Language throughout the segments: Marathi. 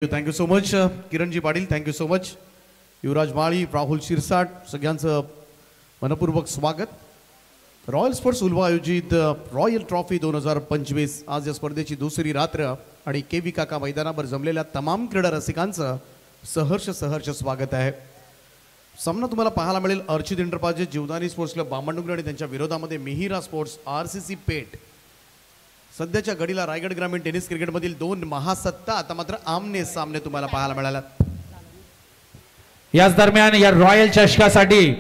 थँक्यू सो मच किरणजी पाटील. थँक्यू सो मच युवराज माळी, राहुल शिरसाट, सगळ्यांचं मनपूर्वक स्वागत. रॉयल स्पोर्ट्स उल्वा आयोजित रॉयल ट्रॉफी 2025 आज या स्पर्धेची दुसरी रात्र आणि के काका मैदानावर जमलेल्या तमाम क्रीडा रसिकांचं सहर्ष स्वागत आहे. सामना तुम्हाला पाहायला मिळेल Archit enterprises, Jivdani sports club Bamandungar आणि त्यांच्या विरोधामध्ये मिहिरा स्पोर्ट्स RCC पेठ. सध्याच्या घडीला रायगड ग्रामीण टेनिस क्रिकेटमधील दोन महासत्ता आता मात्र आमने सामने तुम्हाला पाहायला मिळाला. याच दरम्यान या रॉयल चषकासाठी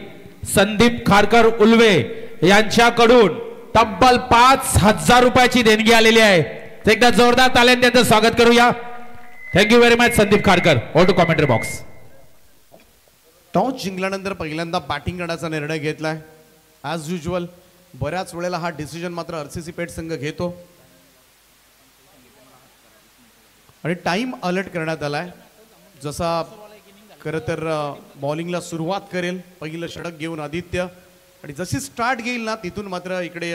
संदीप खारकर उल्वे यांच्याकडून तब्बल 5000 रुपयाची देणगी आलेली आहे. एकदा जोरदार ताल्यांनी त्यांचं स्वागत करूया. Thank you very much Sandeep Kharkar. All to commentary box. Toss जिंकल्यानंतर पहिल्यांदा बॅटिंग करण्याचा निर्णय घेतलाय. ॲज युजल बऱ्याच वेळेला हा डिसिजन मात्र RCC पेठ संघ घेतो आणि टाइम अलर्ट करण्यात आलाय. जसा खरं तर बॉलिंगला सुरुवात करेल पहिलं षटक घेऊन आदित्य आणि जशी स्टार्ट घेईल ना तिथून मात्र इकडे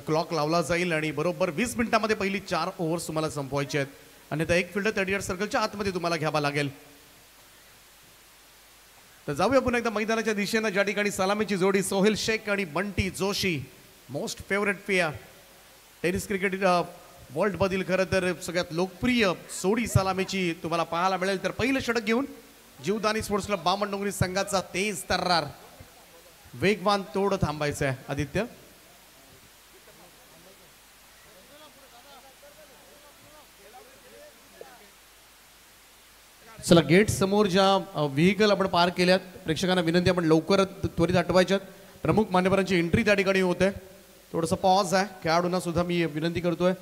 क्लॉक लावला जाईल आणि बरोबर 20 मिनिटांमध्ये पहिली 4 ओव्हर्स तुम्हाला संपवायचे आहेत. आणि त्या एक फिल्डर 30 सर्कलच्या आतमध्ये तुम्हाला घ्यावा लागेल. तर जाऊया पुन्हा एकदा मैदानाच्या दिशेनं, ज्या ठिकाणी सलामीची जोडी सोहेल शेख आणि Bunty Joshi, most favourite pair tennis cricket world मधील खरं तर सगळ्यात लोकप्रिय सोडी सलामीची तुम्हाला पाहायला मिळेल. तर पहिलं षटक घेऊन जीवदानी स्पोर्ट्स क्लब बामणडुंगरी संघाचा तेज तर्रार वेगवान तोड थांबायचं आहे. आदित्य चला, गेट समोर ज्या व्हेकल आपण पार्क केल्यात प्रेक्षकांना विनंती आपण लवकर त्वरित हटवायच्यात. प्रमुख मान्यवरांची एंट्री त्या ठिकाणी होते. थोडंसं पॉज आहे. खेळाडूंना सुद्धा मी विनंती करतोय.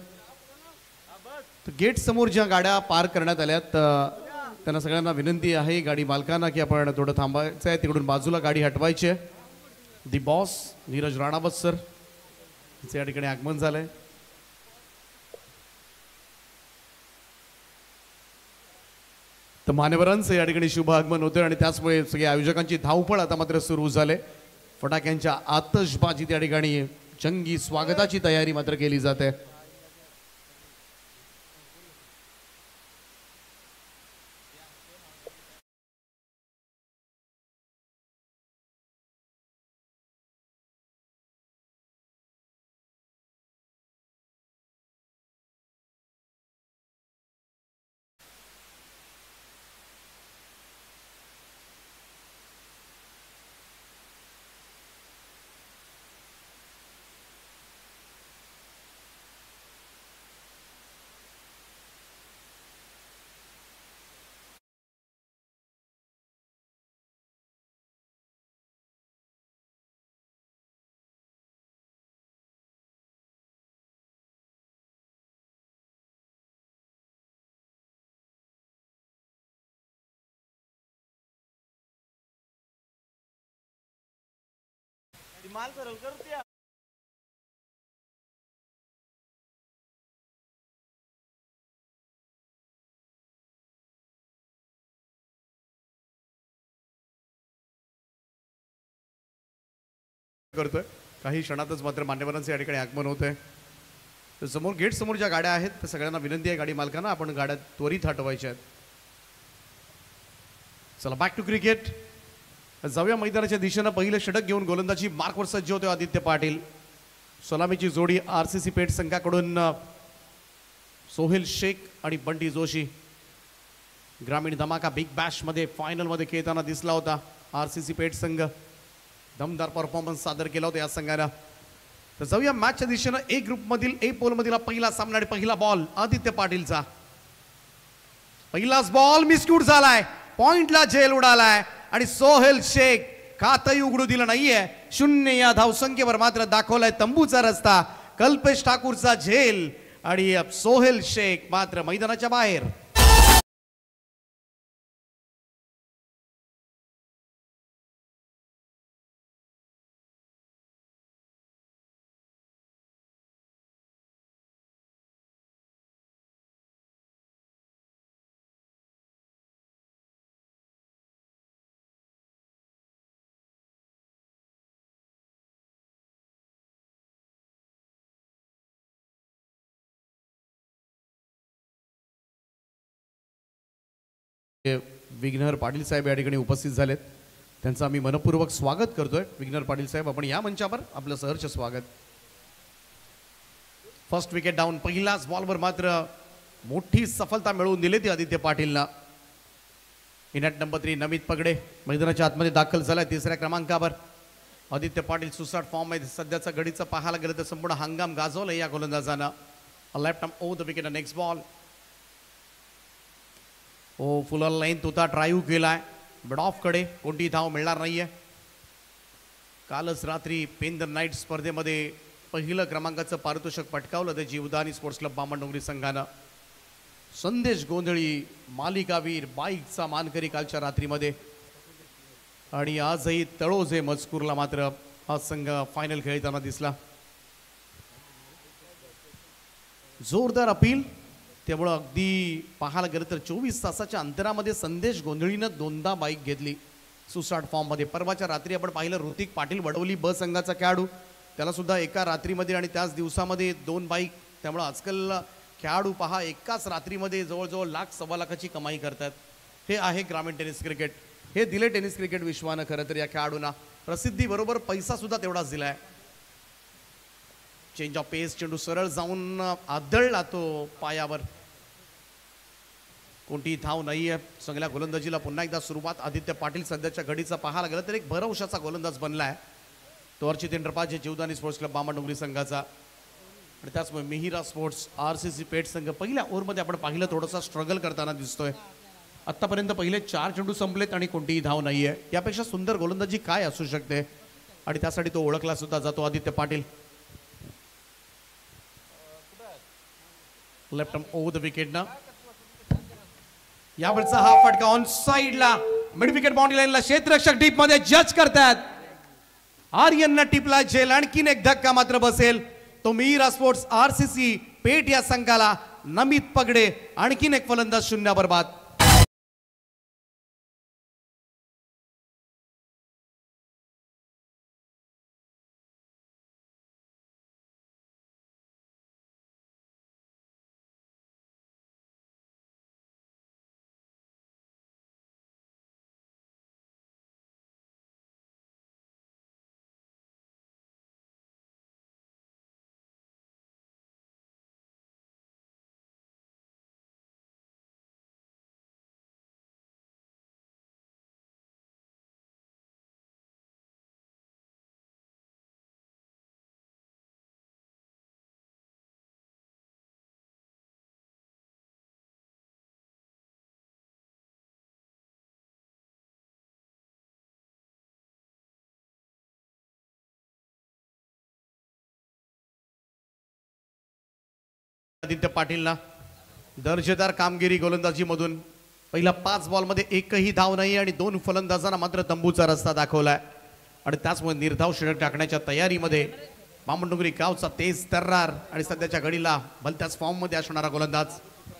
गेट समोर ज्या गाड्या पार्क करण्यात आल्यात त्यांना सगळ्यांना विनंती आहे गाडी मालकांना की आपण थोडं थांबायचं आहे. तिकडून बाजूला गाडी हटवायची आहे. दी बॉस नीरज राणावत सर या ठिकाणी आगमन झालंय. तर मान्यवरांचं या ठिकाणी शुभ आगमन होतं आणि त्याचमुळे सगळ्या आयोजकांची धावपळ आता मात्र सुरू झाले. फटाक्यांच्या आतषबाजी त्या ठिकाणी जंगी स्वागताची तयारी मात्र केली जाते. माल सरळ कर त्या करतोय. काही क्षणातच मात्र मान्यवरांचे या ठिकाणी आगमन होत आहे. तर समोर गेट समोर ज्या गाड्या आहेत त्या सगळ्यांना विनंती आहे गाडी मालकांना आपण गाड्या त्वरित हटवायच्या आहेत. चला, बॅक टू क्रिकेट. जाऊया मैदानाच्या दिशेनं. पहिलं षटक घेऊन गोलंदाजी मार्कवर सज्ज होते आदित्य पाटील. सलामीची जोडी RCC पेठ संघाकडून सोहेल शेख आणि बंटी जोशी. ग्रामीण धमाका बिग बॅश मध्ये फायनल मध्ये खेळताना दिसला होता RCC पेठ संघ. दमदार परफॉर्मन्स सादर केला होता या संघाला. तर जाऊया मॅचच्या दिशेनं. ए ग्रुप मधील ए पोल मधील पहिला सामना आणि पहिला बॉल आदित्य पाटीलचा. पहिलाच बॉल मिसक्यूट झालाय. पॉइंटला झेल उडालाय आणि सोहेल शेख खातही उघडू दिलं नाहीये. 0 या धावसंख्येवर मात्र दाखवलाय तंबूचा रस्ता. कल्पेश ठाकूरचा झेल आणि सोहेल शेख मात्र मैदानाच्या बाहेर. विघ्नहर पाटील साहेब या ठिकाणी उपस्थित झालेत, त्यांचं आम्ही मनपूर्वक स्वागत करतोय. विघ्नहर पाटील साहेब, आपण या मंचावर आपलं सहर्ष स्वागत. फर्स्ट विकेट डाऊन, पहिलाच बॉलवर मात्र मोठी सफलता मिळवून दिली ती आदित्य पाटीलला. इनॅट नंबर 3 नमित पगडे मैदानाच्या आतमध्ये दाखल झालाय तिसऱ्या क्रमांकावर. आदित्य पाटील सुसाट फॉर्म मध्ये सध्याचा गडीचं पाहायला गेलं तर संपूर्ण हंगाम गाजवला या गोलंदाजानं. Left arm over the wicket, next ball. Oh fuller line तुता ड्राईव्ह केलाय बट ऑफ कडे, कोणती धाव मिळणार नाहीये. कालच रात्री पेन द नाईट स्पर्धेमध्ये पहिलं क्रमांकाचं पारितोषिक पटकावलं ते जीवदानी स्पोर्ट्स क्लब बामणडोंगरी संघानं. संदेश गोंधळी मालिकावीर बाईकचा मानकरी कालच्या रात्रीमध्ये, आणि आजही तळोजे मजकूरला मात्र हा संघ फायनल खेळताना दिसला. जोरदार अपील, त्यामुळं अगदी पाहायला गेलं तर 24 तासाच्या अंतरामध्ये संदेश गोंधळीनं 2दा बाईक घेतली सुसाट फॉर्ममध्ये. परवाच्या रात्री आपण पाहिलं ऋतिक पाटील वडवली ब संघाचा खेळाडू, त्याला सुद्धा एका रात्रीमध्ये आणि त्याच दिवसामध्ये 2 बाईक. त्यामुळं आजकाल खेळाडू पहा एकाच रात्रीमध्ये जवळजवळ $1,00,000-1.25 लाखाची कमाई करतात. हे आहे ग्रामीण टेनिस क्रिकेट, हे दिले टेनिस क्रिकेट विश्वानं खरं तर या खेळाडूंना. प्रसिद्धीबरोबर पैसा सुद्धा तेवढाच दिलाय. चेंज ऑफ पेस, चेंडू सरळ जाऊन आदळला तो पायावर, कोणतीही धाव नाहीये. चांगल्या गोलंदाजीला पुन्हा एकदा सुरुवात. आदित्य पाटील सध्याच्या घडीचा पाहायला गेलं तर एक भरवशाचा गोलंदाज बनलाय तो. अर्चित इंद्रपाल जीवदानी स्पोर्ट्स क्लब बामणडोंगरी संघाचा, आणि त्याचमुळे मिहिरा स्पोर्ट्स RCC पेठ संघ पहिल्या ओव्हरमध्ये आपण पाहिलं थोडासा स्ट्रगल करताना दिसतोय. आतापर्यंत पहिले 4 चेंडू संपलेत आणि कोणतीही धाव नाहीये. यापेक्षा सुंदर गोलंदाजी काय असू शकते, आणि त्यासाठी तो ओळखला सुद्धा जातो Aditya Patil. Left arm over the wicket ना, यावरचा हा फटका ऑन साइडला मिड विकेट बाउंड्री लाईनला. क्षेत्ररक्षक डीप मध्ये जज करतात. आर्यननं टिपला झेल, आणखीन एक धक्का मात्र बसेल तो मिहिरा स्पोर्ट्स RCC पेठ या संघाला. नमित पगडे आणखीन एक फलंदाज शून्यावर बाद. आदित्य पाटीलला दर्जेदार कामगिरी गोलंदाजीमधून. पहिल्या 5 बॉलमध्ये एकही धाव नाही आणि 2 फलंदाजांना मात्र तंबूचा रस्ता दाखवलाय, आणि त्याचमुळे निर्धाव षटक टाकण्याच्या तयारीमध्ये बामणडोंगरी गावचा तेज तर्रार आणि सध्याच्या घडीला भलत्याच फॉर्ममध्ये असणारा गोलंदाज.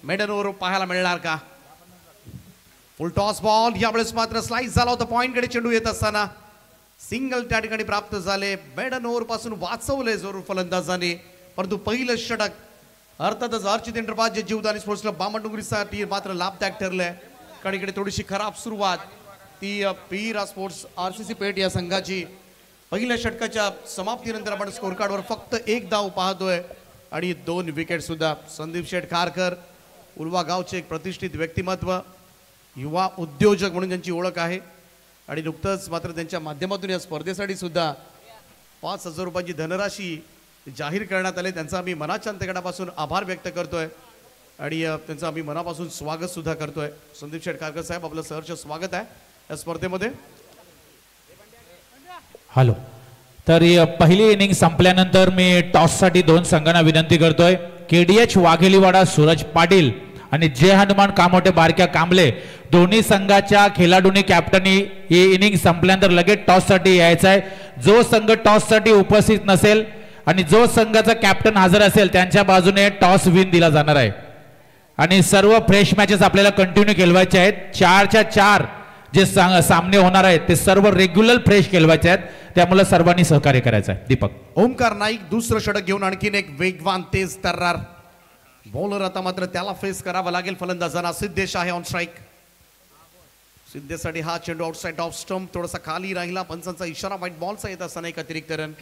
मेडन ओव्हर पाहायला मिळणार का? फुल टॉस बॉल, यावेळेस मात्र स्लाइस झाला होता पॉइंटकडे चेंडू येत असताना. सिंगल त्या ठिकाणी प्राप्त झाले. मेडन ओव्हर पासून वाचवले जोर फलंदाजाने, परंतु पहिलं षटक अर्थातच अर्चित इंद्रपाल जीवदानी स्पोर्ट्स क्लब बामणडोंगरीसाठी मात्र लाभदायक ठरलंय, कारण इकडे थोडीशी खराब सुरुवात ती मिहिरा स्पोर्ट्स RCC पेठ या संघाची. पहिल्या षटकाच्या समाप्तीनंतर आपण स्कोर कार्डवर फक्त 1 धाव पाहतोय आणि 2 विकेट सुद्धा. संदीप शेठ खारकर उल्वा गावचे एक प्रतिष्ठित व्यक्तिमत्व, युवा उद्योजक म्हणून त्यांची ओळख आहे, आणि नुकतंच मात्र त्यांच्या माध्यमातून या स्पर्धेसाठी सुद्धा 5,000 रुपयाची धनराशी जाहीर करण्यात आले. त्यांचा आम्ही मनाच्या अंतकडापासून आभार व्यक्त करतोय आणि त्यांचं आम्ही मनापासून स्वागत सुद्धा करतोय. संदीप शेठ खारकर साहेब, आपलं सहर्ष स्वागत आहे या स्पर्धेमध्ये. हॅलो. तर पहिली इनिंग संपल्यानंतर मी टॉससाठी 2 संघांना विनंती करतोय. KDH वाघेलीवाडा सूरज पाटील आणि जे हनुमान कामोटे बारक्या कांबले दोन्ही संघाच्या खेळाडूंनी कॅप्टनी ही इनिंग संपल्यानंतर लगेच टॉससाठी यायचं आहे. जो संघ टॉससाठी उपस्थित नसेल आणि जो संघाचा कॅप्टन हजर असेल त्यांच्या बाजूने टॉस विन दिला जाणार आहे. आणि सर्व फ्रेश मॅचेस आपल्याला कंटिन्यू खेळवायचे आहेत. 4च्या 4 जे सामने होणार आहेत ते सर्व रेग्युलर फ्रेश खेळवायचे आहेत, त्यामुळे सर्वांनी सहकार्य करायचं आहे. दीपक. ओमकार नाईक दुसरं षटक घेऊन आणखीन एक वेगवान तेज तर्रार बॉलर. आता मात्र त्याला फेस करावा लागेल फलंदाजांना. सिद्धेश आहे ऑन स्ट्राईक. सिद्धेसाठी हा चेंडू आउटसाइड ऑफ स्टंप थोडासा खाली राहिला. पंचांचा इशारा व्हाईट बॉलचा येत असताना एक अतिरिक्त रन.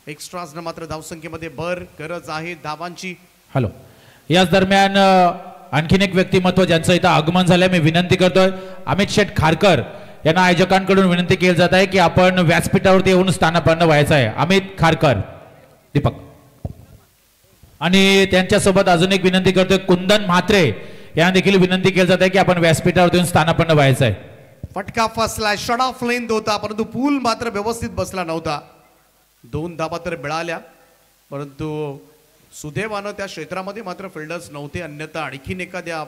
एक्स्ट्राजनं मात्र धावसंख्येमध्ये भर गरज आहे धावांची. हॅलो, याच दरम्यान आणखीन एक व्यक्तिमत्व ज्यांचं इथं आगमन झालंय मी विनंती करतोय अमित शेठ खारकर यांना आयोजकांकडून विनंती केली जात आहे की आपण व्यासपीठावरती येऊन स्थानापन्न व्हायचं आहे. अमित खारकर दीपक आणि त्यांच्यासोबत अजून एक विनंती करतोय कुंदन म्हात्रे यांना देखील विनंती केली जात आहे की आपण व्यासपीठावरती येऊन स्थानापन्न व्हायचं आहे. फटका फसला. शॉट ऑफ लेंथ होता परंतु पूल मात्र व्यवस्थित बसला नव्हता. 2 धाबा तर मिळाल्या परंतु सुदैवानं त्या क्षेत्रामध्ये मात्र फिल्डर्स नव्हते. अन्यथा आणखीन एखाद्या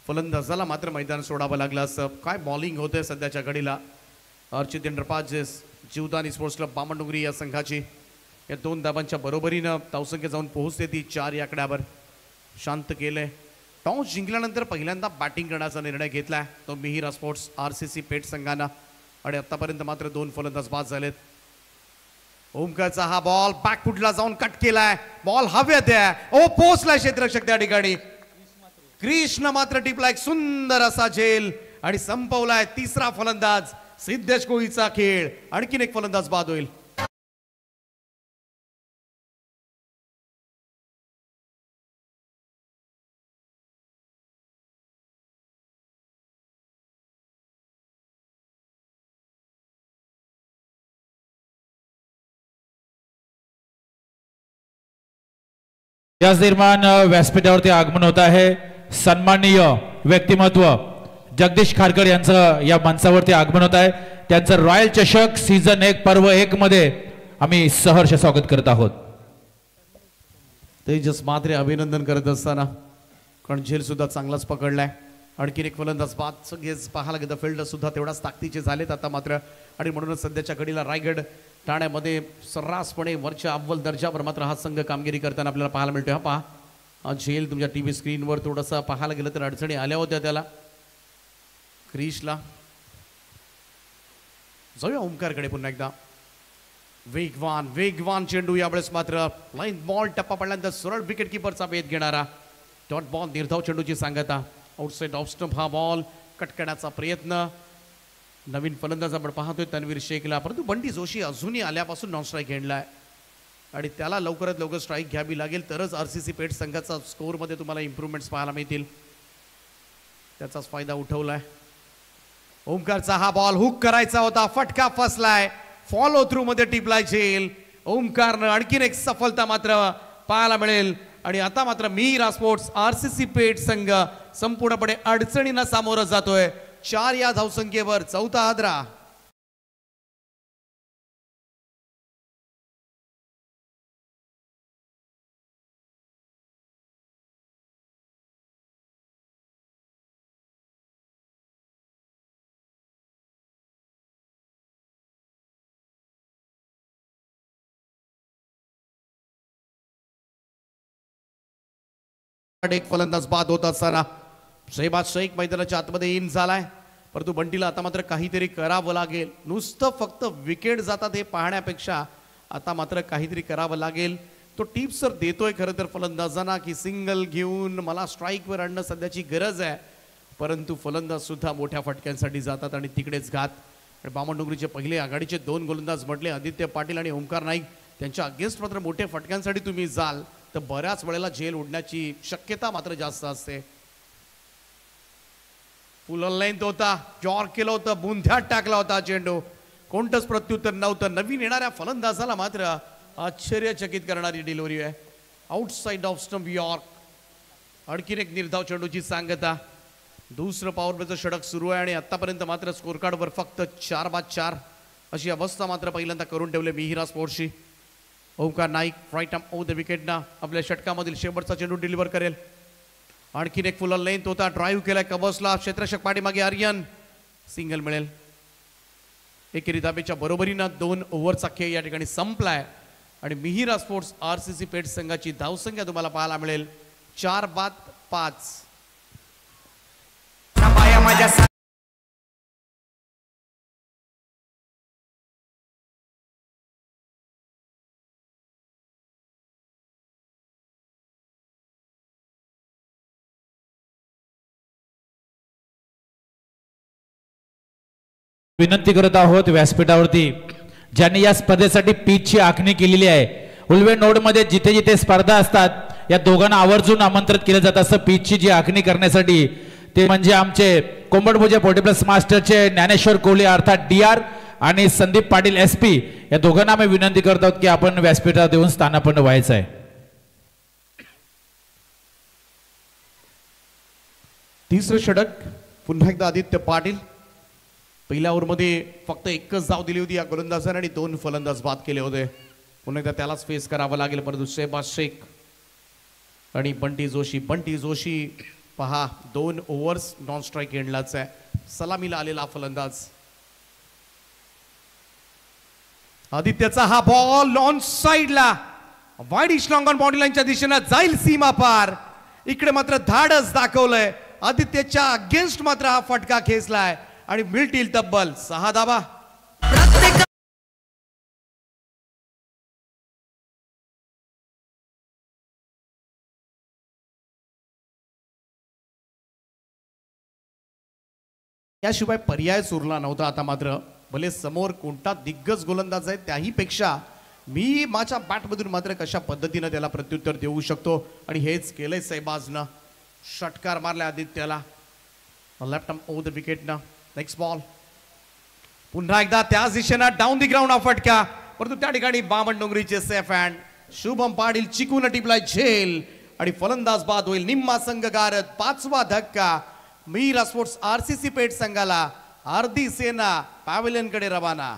फलंदाजाला मात्र मैदान सोडावं लागलं असं. काय बॉलिंग होते सध्याच्या घडीला. अर्चित इंद्रपाजेस जीवदानी स्पोर्ट्स क्लब बामणडोंगरी या संघाची या 2 धाबांच्या बरोबरीनं धावसंख्या जाऊन पोहोचते ती 4 या आकड्यावर. शांत केलंय. टॉस जिंकल्यानंतर पहिल्यांदा बॅटिंग करण्याचा निर्णय घेतलाय तो मिहिरा स्पोर्ट्स RCC पेठ संघानं आणि आतापर्यंत मात्र 2 फलंदाज बाद झालेत. ओमकारचा हा बॉल बॅकफुटला जाऊन कट केलाय. बॉल हवेत आहे. ओ पोचलाय क्षेत्ररक्षक त्या ठिकाणी. कृष्ण मात्र टिपला एक सुंदर असा झेल आणि संपवलाय. तिसरा फलंदाज सिद्धेश कोळीचा खेळ. आणखीन एक फलंदाज बाद होईल. याच दरम्यान व्यासपीठावरती आगमन होत आहे सन्माननीय व्यक्तिमत्व जगदीश खारकर यांचं या मंचावरती आगमन होत आहे. त्यांचं रॉयल चषक सीझन 1 पर्व 1 मध्ये आम्ही सहर्ष स्वागत करत आहोत. तेजस मात्रे अभिनंदन करत असताना कारण झेल सुद्धा चांगलाच पकडलाय. आणखीन एक फलंदाज बाद. सगळेच पाहायला गेलं फिल्डर सुद्धा तेवढाच ताकदीचे झालेत आता मात्र आणि म्हणूनच सध्याच्या घडीला रायगड ठाण्यामध्ये सर्रासपणे वरच्या अव्वल दर्जावर मात्र हा संघ कामगिरी करताना आपल्याला पाहायला मिळतोय. हा पहा झेल तुमच्या टीव्ही स्क्रीनवर थोडासा पाहायला गेलं तर अडचणी आल्या होत्या त्याला. क्रीजला जाऊया ओमकारकडे पुन्हा एकदा. वेगवान वेगवान चेंडू यावेळेस मात्र लाईन बॉल टप्पा पडल्यानंतर सरळ विकेट किपरचा वेध घेणारा डॉट बॉल निर्धाव चेंडूची सांगता. आउटसाइड ऑफ स्टंप हा बॉल कट करण्याचा प्रयत्न. नवीन फलंदाज आपण पाहतोय तन्वीर शेखला परंतु बंटी जोशी अजूनही आल्यापासून नॉन स्ट्राईक घेतलाय आणि त्याला लवकरात लवकर स्ट्राईक घ्यावी लागेल तरच RCC पेठ संघाचा स्कोअरमध्ये तुम्हाला इम्प्रूव्हमेंट्स पाहायला मिळतील. त्याचाच फायदा उठवलाय. ओमकारचा हा बॉल हुक करायचा होता. फटका फसलाय. फॉलो थ्रू मध्ये टिपलाय झेल. ओमकारनं आणखीन एक सफलता मात्र पाहायला मिळेल आणि आता मात्र मिहिरा स्पोर्ट्स RCC पेठ संघ संपूर्णपणे अडचणींना सामोरं जातोय. 4 या धावसंख्येवर चौथा हादरा. एक फलंदाज बाद होत असताना शहबाज शेख मैदानाच्या आतमध्ये इन झालाय परंतु बंटीला आता मात्र काहीतरी करावं लागेल. नुसतं फक्त विकेट जातात हे पाहण्यापेक्षा आता मात्र काहीतरी करावं लागेल. तो टिप्स तर देतोय खरं तर फलंदाजांना की सिंगल घेऊन मला स्ट्राईकवर आणणं सध्याची गरज आहे परंतु फलंदाज सुद्धा मोठ्या फटक्यांसाठी जातात आणि तिकडेच घात. बामणडोंगरीचे पहिले आघाडीचे 2 गोलंदाज म्हटले आदित्य पाटील आणि ओमकार नाईक त्यांच्या अगेन्स्ट मात्र मोठ्या फटक्यांसाठी तुम्ही जाल तर बऱ्याच वेळेला झेल उडण्याची शक्यता मात्र जास्त असते. फुल लेंथ होता. जॉर्क केलं होतं. बुंध्यात टाकला होता चेंडू. कोणतंच प्रत्युत्तर नव्हतं. नवीन येणाऱ्या फलंदाजाला मात्र आश्चर्यचकित करणारी डिलिव्हरी आहे. Outside off stump York. आणखीन एक निर्धाव चेंडूची सांगता. दुसरं पॉवर प्लेचं षटक सुरू आहे आणि आतापर्यंत मात्र स्कोर कार्डवर फक्त 4 बाद 4 अशी अवस्था मात्र पहिल्यांदा करून ठेवले मिहिरा स्पोर्ट्सची. Omkar Naik right arm over the विकेटना आपल्या षटकामधील शेवटचा चेंडू डिलिव्हर करेल. आणखीन एक फुल लेंथ होता. ड्राईव्ह केलाय कबसला. क्षेत्ररक्षक पाठीमागे आर्यन. सिंगल मिळेल. एकेरी धाबेच्या बरोबरीनं 2 ओव्हरचा खेळ या ठिकाणी संपलाय आणि मिहिरा स्पोर्ट्स RCC पेठ संघाची धावसंख्या तुम्हाला पाहायला मिळेल 4 बाद 5. विनंती करत आहोत व्यासपीठावरती ज्यांनी या स्पर्धेसाठी पिचची आखणी केलेली आहे उल्वे नोड मध्ये जिथे जिथे स्पर्धा असतात या दोघांना आवर्जून आमंत्रित केलं जात असं पिचची जी आखणी करण्यासाठी ते म्हणजे आमचे कोंबडभुजे 40+ मास्टरचे ज्ञानेश्वर कोहली अर्थात DR आणि संदीप पाटील SP या दोघांना आम्ही विनंती करत आहोत की आपण व्यासपीठावर देऊन स्थानापन्न व्हायचं आहे. तिसरं षटक पुन्हा एकदा आदित्य पाटील. पहिल्या ओव्हरमध्ये फक्त एकच धाव दिली होती या गोलंदाजाने आणि 2 फलंदाज बाद केले होते. पुन्हा एकदा त्यालाच फेस करावं लागेल परंतु शेहबाज शेख आणि बंटी जोशी पहा 2 ओव्हर्स नॉन स्ट्राईक एंडलाच आहे. सलामीला आलेला फलंदाज आदित्यचा हा बॉल ऑन साइडला वाईड इशलॉंग ऑन बॉडी लाईनच्या दिशेने जाईल सीमा पार. इकडे मात्र धाडस दाखवलंय आदित्यच्या अगेन्स्ट मात्र हा फटका खेचलाय आणि मिळतील तब्बल 6 धावा. याशिवाय पर्यायच उरला नव्हता. आता मात्र भले समोर कोणता दिग्गज गोलंदाज आहे त्याही पेक्षा मी माझ्या बॅटमधून मात्र कशा पद्धतीने त्याला प्रत्युत्तर देऊ शकतो आणि हेच केलंय सहबाजनं. षटकार मारला आदित्यला लेफ्ट आर्म ओव्हर द विकेटनं. नेक्स्ट बॉल पुन्हा एकदा त्याच दिशेनं डाऊन दी ग्राउंड हा फटका परंतु त्या ठिकाणी बामणडोंगरीचे सेफ हँड. शुभम पाटील चिकून टिपलाय झेल आणि फलंदाज बाद होईल. निम्मा संघ गारद 5वा धक्का. मीरा स्पोर्ट्स RCC पेठ संघाला अर्धी सेना पॅव्हलियन कडे रवाना.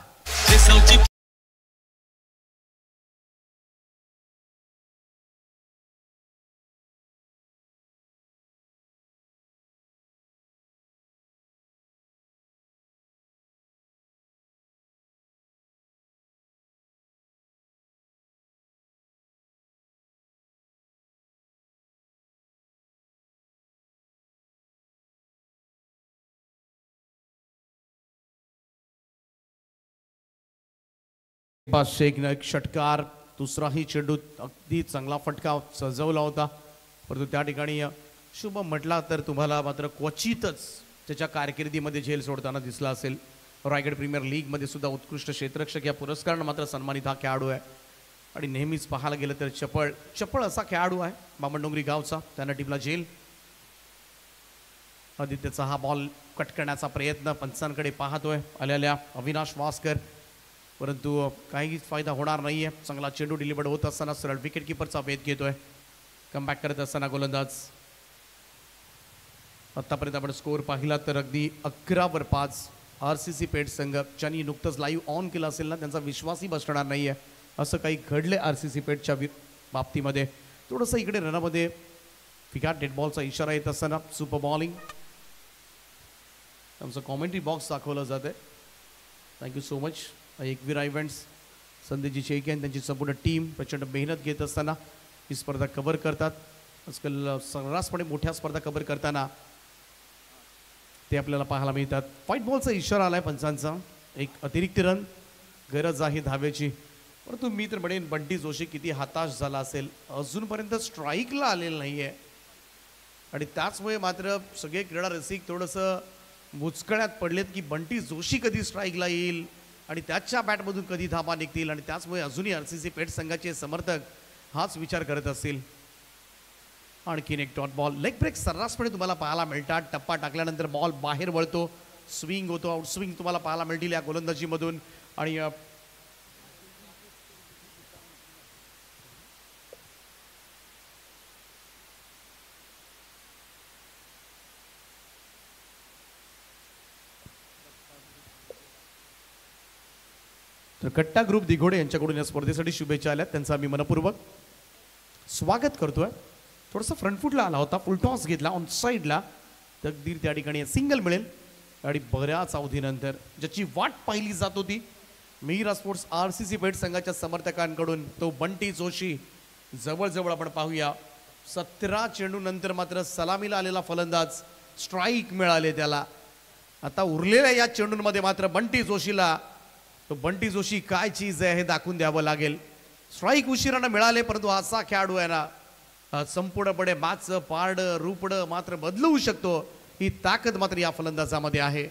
शेखनं एक षटकार दुसराही चेंडू अगदी चांगला फटका सजवला होता परंतु त्या ठिकाणी शुभम म्हटला तर तुम्हाला मात्र क्वचितच त्याच्या कारकिर्दीमध्ये झेल सोडताना दिसला असेल. रायगड प्रीमियर लीग मध्ये सुद्धा उत्कृष्ट क्षेत्ररक्षक या पुरस्कारानं मात्र सन्मानित हा खेळाडू आहे आणि नेहमीच पाहायला गेलं तर चपळ असा खेळाडू आहे बामणडोंगरी गावचा. त्यानं टिपला झेल. आदित्यचा हा बॉल कट करण्याचा प्रयत्न पंचांकडे पाहतोय आलेल्या अविनाश वासकर परंतु काहीच फायदा होणार नाहीये. चांगला चेंडू डिलिव्हर्ड होत असताना सरळ विकेट किपरचा वेध घेतोय. कमबॅक करत असताना गोलंदाज. आतापर्यंत आपण स्कोअर पाहिला तर अगदी 11/5 RCC पेठ संघ ज्यांनी नुकतंच लाईव्ह ऑन केला असेल ना त्यांचा विश्वासही बसणार नाहीये. असं काही घडले RCC पेठच्या बाबतीमध्ये. थोडंसं इकडे रनामध्ये फिकाट डेड बॉलचा इशारा येत असताना सुपर बॉलिंग आमचं कॉमेंट्री बॉक्स दाखवलं जात आहे. Thank you so much. Ekvira events Sandeshji Shelke आणि त्यांची संपूर्ण टीम प्रचंड मेहनत घेत असताना ही स्पर्धा कव्हर करतात. आजकाल सर्रासपणे मोठ्या स्पर्धा कव्हर करताना ते आपल्याला पाहायला मिळतात. व्हाईट बॉलचा इशारा आलाय पंचांचा. एक अतिरिक्त रन गरज आहे धाव्याची परंतु मी तर म्हणेन बंटी जोशी किती हताश झाला असेल. अजूनपर्यंत स्ट्राईकला आलेलं नाही आहे आणि त्याचमुळे मात्र सगळे क्रीडा रसिक थोडंसं मुचकळ्यात पडलेत की बंटी जोशी कधी स्ट्राईकला येईल आणि त्याच्या बॅटमधून कधी धाबा निघतील आणि त्याचमुळे अजूनही RCC पेठ संघाचे समर्थक हाच विचार करत असतील. आणखीन एक डॉट बॉल. लेग ब्रेक सर्रासपणे तुम्हाला पाहायला मिळतात. टप्पा टाकल्यानंतर बॉल बाहेर वळतो स्विंग होतो आउट स्विंग तुम्हाला पाहायला मिळतील या गोलंदाजीमधून आणि तर कट्टा ग्रुप दिघोडे यांच्याकडून या स्पर्धेसाठी शुभेच्छा आल्या त्यांचा आम्ही मनपूर्वक स्वागत करतोय. थोडंसं फ्रंट फुटला आला होता फुल टॉस घेतला ऑन साईडला तकदीर त्या ठिकाणी सिंगल मिळेल आणि बऱ्याच अवधीनंतर ज्याची वाट पाहिली जात होती मीरा स्पोर्ट्स RCC पेठ संघाच्या समर्थकांकडून तो बंटी जोशी जवळजवळ आपण पाहूया 17 चेंडू नंतर मात्र सलामीला आलेला फलंदाज स्ट्राईक मिळाले त्याला. आता उरलेल्या या चेंडूंमध्ये मात्र बंटी जोशीला तो बंटी जोशी काय चीज आहे हे दाखवून द्यावं लागेल. स्ट्राईक उशिरानं मिळाले परंतु असा खेळाडू आहे ना संपूर्णपणे मॅचचं पारडं रूपडं मात्र बदलवू शकतो. ही ताकद मात्र या फलंदाजामध्ये आहे.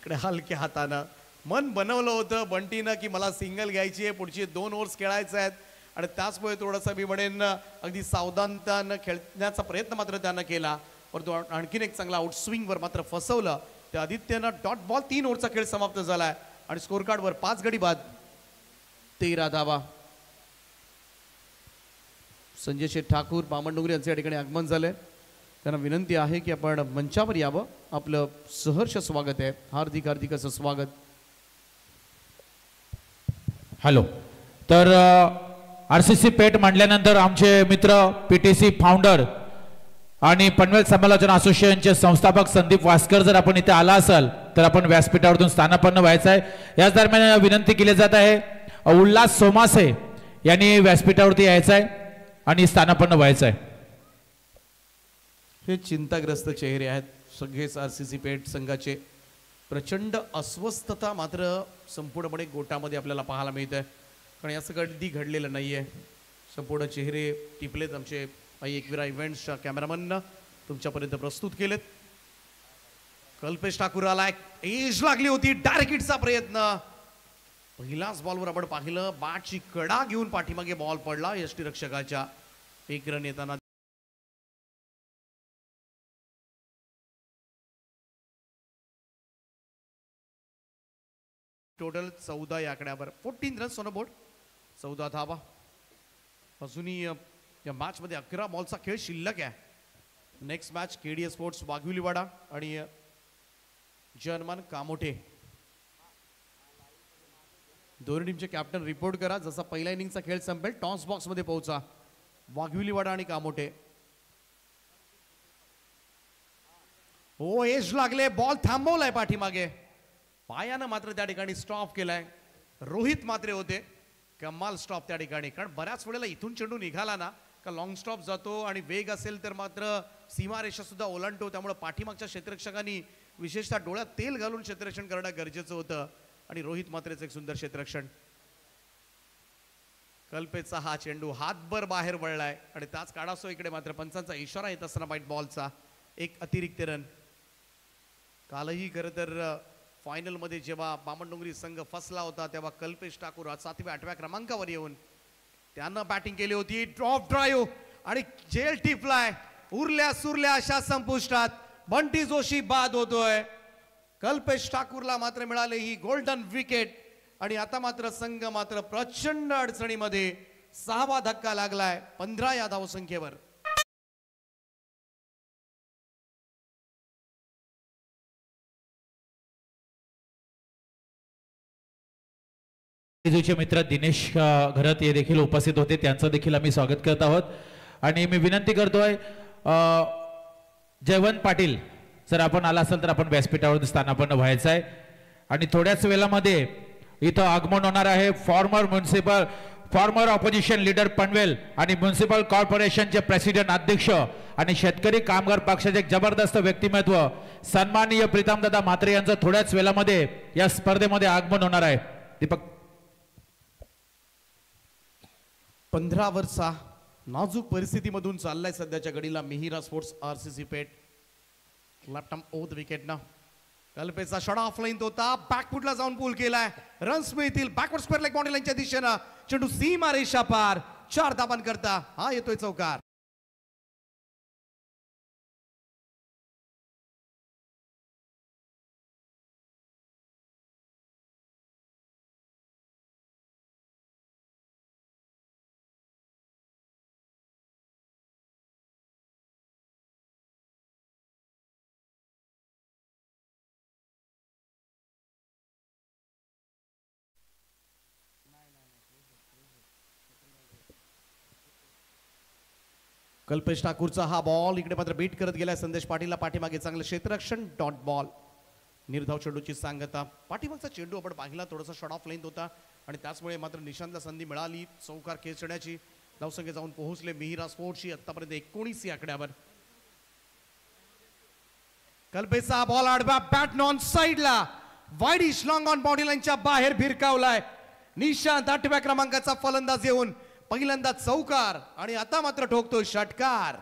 इकडे हलक्या हातानं मन बनवलं होतं बंटीनं की मला सिंगल घ्यायची आहे, पुढचे 2 ओव्हर्स खेळायचे आहेत आणि त्याचमुळे थोडंसं मी म्हणेन अगदी सावधानतानं खेळण्याचा प्रयत्न मात्र त्यानं केला, परंतु आणखीन एक चांगला आउटस्विंगवर मात्र फसवलं. त्या आदित्यनं डॉट बॉल 3 ओव्हरचा खेळ समाप्त झालाय आणि स्कोर कार्डवर 5 गडी बाद 13 धावा. संजय शेठ ठाकूर बामणडोंगरी यांचे या ठिकाणी आगमन झाले. त्यांना विनंती आहे की आपण मंचावर यावं. आपलं सहर्ष स्वागत आहे, हार्दिक हार्दिक असं स्वागत. हॅलो. तर RCC पेठ मांडल्यानंतर आमचे मित्र PTC फाउंडर आणि पनवेल समालोचन असोसिएशनचे संस्थापक संदीप वास्कर जर आपण इथे आला असाल तर आपण व्यासपीठावरून स्थानापन्न व्हायचं आहे. याच दरम्यान विनंती केली जात आहे उल्हास सोमासे यांनी व्यासपीठावरती यायचं आहे आणि स्थानापन्न व्हायचं आहे. हे चिंताग्रस्त चेहरे आहेत सगळेच RCC पेठ संघाचे. प्रचंड अस्वस्थता मात्र संपूर्णपणे गोटामध्ये आपल्याला पाहायला मिळत आहे, कारण असं कधी घडलेलं नाही आहे. संपूर्ण चेहरे टिपलेत. आमचे एकविरा इव्हेंट्सच्या कॅमेरामॅननं तुमच्यापर्यंत प्रस्तुत केलेत. कल्पेश ठाकूर आलाय, एज लागली होती, डायरेक्ट हिटचा प्रयत्न. पहिलाच बॉलवर आपण पाहिलं बॅटची कडा घेऊन पाठीमागे बॉल पडला यष्टीरक्षकाच्या. 1 रन येताना टोटल 14 या आकड्यावर 14 रन्स ऑन बोर्ड, 14 धावा. अजूनही या मॅच मध्ये 11 बॉलचा खेळ शिल्लक आहे. नेक्स्ट मॅच KDS स्पोर्ट्स वाघविलीवाडा आणि जर्मन कामोठे. दोन्ही टीमचे कॅप्टन रिपोर्ट करा. जसा पहिला इनिंगचा खेळ संपेल टॉस बॉक्स मध्ये पोहोचा. वाघविलीवाडा आणि कामोठे. हो, एज लागले, बॉल थांबवलाय पाठीमागे, पायानं मात्र त्या ठिकाणी स्टॉप केलाय. रोहित मात्रे होते, कमाल स्टॉप त्या ठिकाणी. कारण बऱ्याच वेळेला इथून चेंडू निघाला ना का लॉंग स्टॉप जातो आणि वेग असेल तर मात्र सीमारेषा सुद्धा ओलांडतो. त्यामुळे पाठीमागच्या क्षेत्ररक्षकांनी विशेषतः डोळ्यात तेल घालून क्षेत्ररक्षण करणं गरजेचं होतं आणि रोहित मात्रेचं एक सुंदर क्षेत्ररक्षण. कल्पेचा हा चेंडू हातभर बाहेर वळलाय आणि त्याच काढासो इकडे मात्र पंचांचा इशारा येत असताना व्हाईट बॉलचा एक अतिरिक्त रन. कालही खरं तर फायनल मध्ये जेव्हा बामणडोंगरी संघ फसला होता तेव्हा कल्पेश ठाकूर 7व्या-8व्या क्रमांकावर येऊन त्यानं बॅटिंग केली होती. ड्रॉप ड्राईव्ह आणि जेल टिपलाय. उरल्या सुरल्या अशा संपुष्टात बंटी जोशी बाद होतोय. कल्पेश ठाकूरला मात्र मिळाले ही गोल्डन विकेट आणि आता मात्र संघ मात्र प्रचंड अडचणीमध्ये. 6वा धक्का लागलाय 15 या धावसंख्येवर. मित्र दिनेश घरत हे देखील उपस्थित होते, त्यांचं देखील आम्ही स्वागत करत आहोत. आणि मी विनंती करतोय जयवंत पाटील जर आपण आला असेल तर आपण व्यासपीठावर स्थानापन्न व्हायचं आहे. आणि थोड्याच वेळामध्ये इथं आगमन होणार आहे फॉर्मर ऑपोजिशन लीडर पनवेल आणि म्युन्सिपल कॉर्पोरेशनचे प्रेसिडेंट अध्यक्ष आणि शेतकरी कामगार पक्षाचे एक जबरदस्त व्यक्तिमत्व सन्माननीय प्रीतमदादा म्हात्रे यांचं थोड्याच वेळामध्ये या स्पर्धेमध्ये आगमन होणार आहे. दीपक. 15 वर्षा नाजूक परिस्थितीमधून चाललाय सध्याच्या घडीला Mihira sports RCC Peth. Left arm over विकेटनं कल्पेचा शॉट ऑफ लाईन होता, बॅकफुटला जाऊन पूल केलाय. रन्स मिळतील बॅकवर्ड स्क्वेअर लेग बाउंड्री लाईनच्या दिशेनं. चेंडू सीमा रेषा पार 4 धावांकरता हा येतोय चौकार. कल्पेश ठाकूरचा हा बॉल इकडे मात्र बीट करत गेलाय. संदेश पाटीलला पाठीमागे चांगलं क्षेत्ररक्षण. Dot ball. निर्धाव चेंडूची सांगता. पाठीमागचा चेंडू आपण पाहिला थोडासा शॉट ऑफ लाईन होता आणि त्याचमुळे मात्र निशांतला संधी मिळाली चौकार खेचण्याची. धावसंख्या जाऊन पोहोचले मिहिरा स्पोर्ट्सची आतापर्यंत 19 या आकड्यावर. कल्पेचा बॉल आडवा बॅट नॉन साइडला वाईडिश लॉंग ऑन बॉडी लाईनच्या बाहेर भिरकावलाय. निशांत 8व्या क्रमांकाचा फलंदाज येऊन पहिल्यांदा चौकार आणि आता मात्र ठोकतोय षटकार.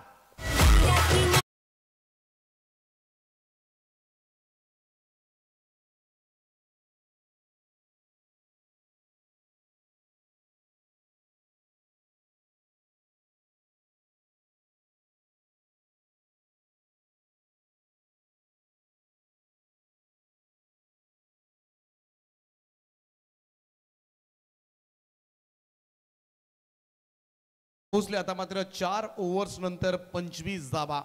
पोहोचले. आता मात्र 4 ओव्हर्स नंतर 25 धावा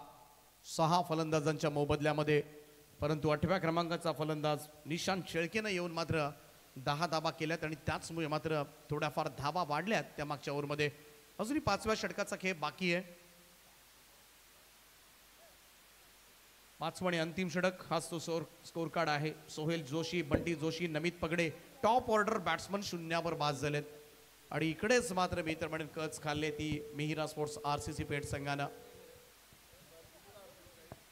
6 फलंदाजांच्या मोबदल्यामध्ये, परंतु 8व्या क्रमांकाचा फलंदाज निशांत शेळकेनं येऊन मात्र 10 धावा केल्यात आणि त्याचमुळे मात्र थोड्याफार धावा वाढल्यात त्या मागच्या ओव्हरमध्ये. अजूनही 5व्या षटकाचा खेळ बाकी आहे. 5वं आणि अंतिम षटक हाच तो स्कोर कार्ड आहे. सोहेल जोशी, बंटी जोशी, नमित पगडे टॉप ऑर्डर बॅट्समन 0वर बाद झालेत आणि इकडेच मात्र मी तर म्हणेन कच खाल्ले ती मिहिरा स्पोर्ट्स RCC पेठ संघानं.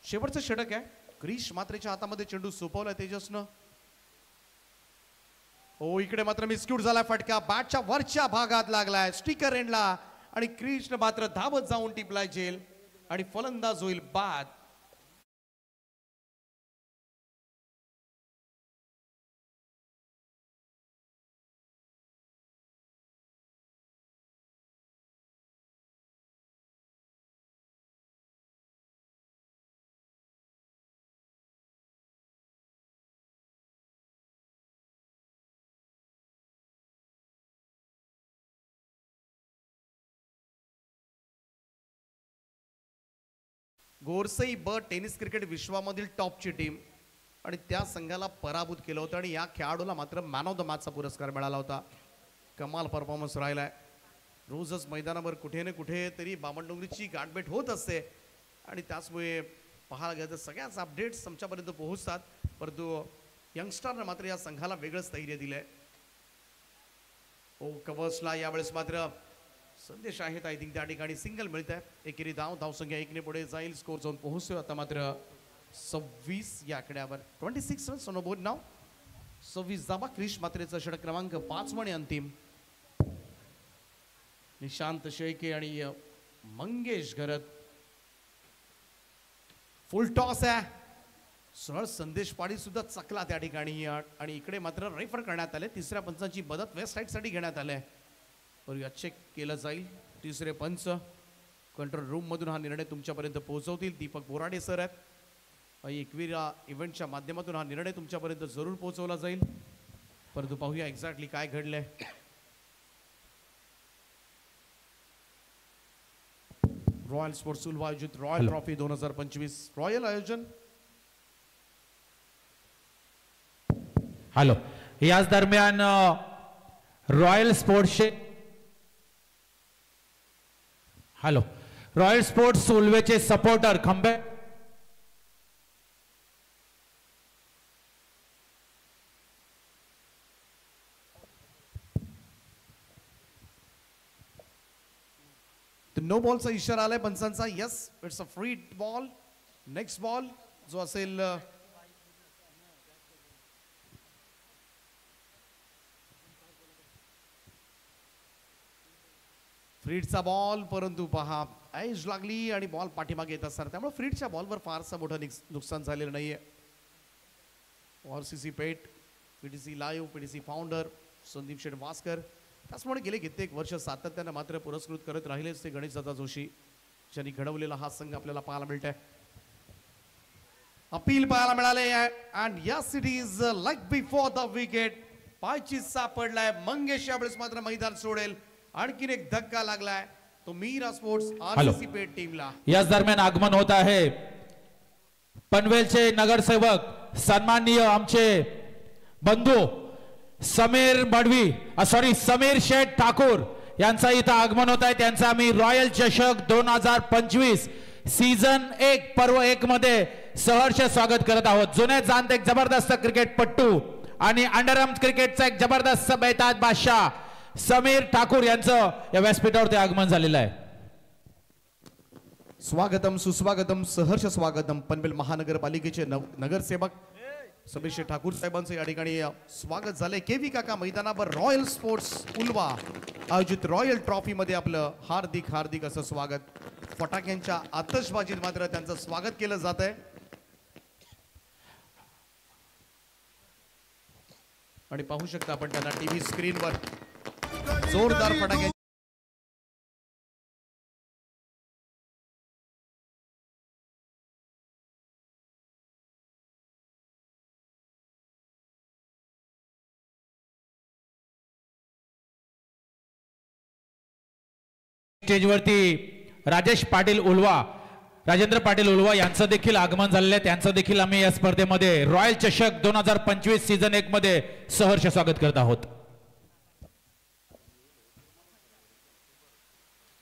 शेवटचं षटक आहे. क्रिश मात्रेच्या हातामध्ये चेंडू सोपवला तेजसनं. हो, इकडे मात्र मिसक्यूट झाला फटका, बॅटच्या वरच्या भागात लागलाय स्टिकर एंडला आणि क्रिशनं मात्र धावत जाऊन टिपलाय झेल आणि फलंदाज होईल बाद. गोरसई ब टेनिस क्रिकेट विश्वामधील टॉपची टीम आणि त्या संघाला पराभूत केलं होतं आणि या खेळाडूला मात्र मॅन ऑफ द मॅचचा पुरस्कार मिळाला होता. कमाल परफॉर्मन्स राहिलाय. रोजच मैदानावर कुठे ना कुठे तरी बामणडोंगरीची गाठभेट होत असते आणि त्याचमुळे पाहायला गेलं तर सगळ्याच अपडेट्स आमच्यापर्यंत पोहोचतात, परंतु यंगस्टरनं मात्र या संघाला वेगळं स्थैर्य दिलंय. ओ कवर्सला यावेळेस मात्र संदेश आहेत. आय थिंक त्या ठिकाणी सिंगल मिळत आहे. एकेरी धावसंख्या 1ने पुढे जाईल. स्कोर जाऊन पोहोचतो आता मात्र 26 या आकड्यावर. 26 रन्स ऑन बोर्ड नाव. 26 धावा. क्रिश मात्रेचा षटक क्रमांक 5 आणि अंतिम. निशांत शेळके आणि मंगेश घरत. फुल टॉस आहे. सरळ संदेश पाडी सुद्धा चकला त्या ठिकाणी आणि इकडे मात्र रेफर करण्यात आले. तिसऱ्या पंचांची मदत वेस्ट साईड साठी घेण्यात आले. चेक केलं जाईल. तिसरे पंच कंट्रोल रूम मधून हा निर्णय तुमच्यापर्यंत पोहोचवतील. दीपक बोराडे सर आहेत. 21व्या इव्हेंटच्या माध्यमातून हा निर्णय तुमच्यापर्यंत जरूर पोहोचवला जाईल, परंतु पाहूया एक्झॅक्टली काय घडलंय. रॉयल स्पोर्ट्स उल्वा आयोजित रॉयल ट्रॉफी 2025 रॉयल आयोजन. हॅलो, याच दरम्यान रॉयल स्पोर्ट्सचे रॉयल स्पोर्ट्स उल्वेचे सपोर्टर खंबे नो बॉलचा इशारा आलाय पंचांचा. Yes, it's a free ball. Next ball जो असेल फ्रीडचा बॉल, परंतु पहा ऐज लागली आणि बॉल पाठीमागे येत असणार, त्यामुळे फ्रीडच्या बॉलवर फारसं मोठं नुकसान झालेलं नाहीये. RCC Peth, PTC live, PTC founder Sandeep Sheth Waskar, त्याचमुळे गेले कित्येक वर्ष सातत्यानं मात्र पुरस्कृत करत राहिलेच ते गणेशदादा जोशी ज्यांनी घडवलेला हा संघ आपल्याला पाहायला मिळतोय. अपील पाहायला मिळाले and yes it is like before the wicket. पायची सापडलाय. मंगेश यावेळेस मात्र मैदान सोडेल. आणखीन एक धक्का लागलाय तो मीरा स्पोर्ट्स RCC पेठ टीमला. याच दरम्यान आगमन होत आहे पनवेलचे नगरसेवक सन्माननीय आमचे बंधू समीर शेठ ठाकूर यांचा इथं आगमन होत आहे. त्यांचा आम्ही रॉयल चषक 2025 सीझन 1 पर्व 1 मध्ये सहर्ष स्वागत करत आहोत. जुने जाणते एक जबरदस्त क्रिकेटपट्टू आणि अंडरआर्म्स क्रिकेटचा एक जबरदस्त बेताज बादशाह समीर ठाकूर यांचं या व्यासपीठावरती आगमन झालेलं आहे. स्वागतम सुस्वागतम सहर्ष स्वागतम. पनवेल महानगरपालिकेचे नगरसेवक समीर शेठ ठाकूर साहेबांचं या ठिकाणी स्वागत झालंय. केवी काका मैदानावर रॉयल स्पोर्ट्स उल्वा आयोजित रॉयल ट्रॉफी मध्ये आपलं हार्दिक हार्दिक असं स्वागत. फटाक्यांच्या आतषबाजीत मात्र त्यांचं स्वागत केलं जात आहे आणि पाहू शकता आपण त्यांना टीव्ही स्क्रीनवर जोरदार फटाके. स्टेजवरती राजेश पाटील उलवा, राजेंद्र पाटील उलवा यांचं देखील आगमन झालेलं आहे. त्यांचं देखील आम्ही या स्पर्धेमध्ये रॉयल चषक 2025 सीझन 1 मध्ये सहर्ष स्वागत करत आहोत.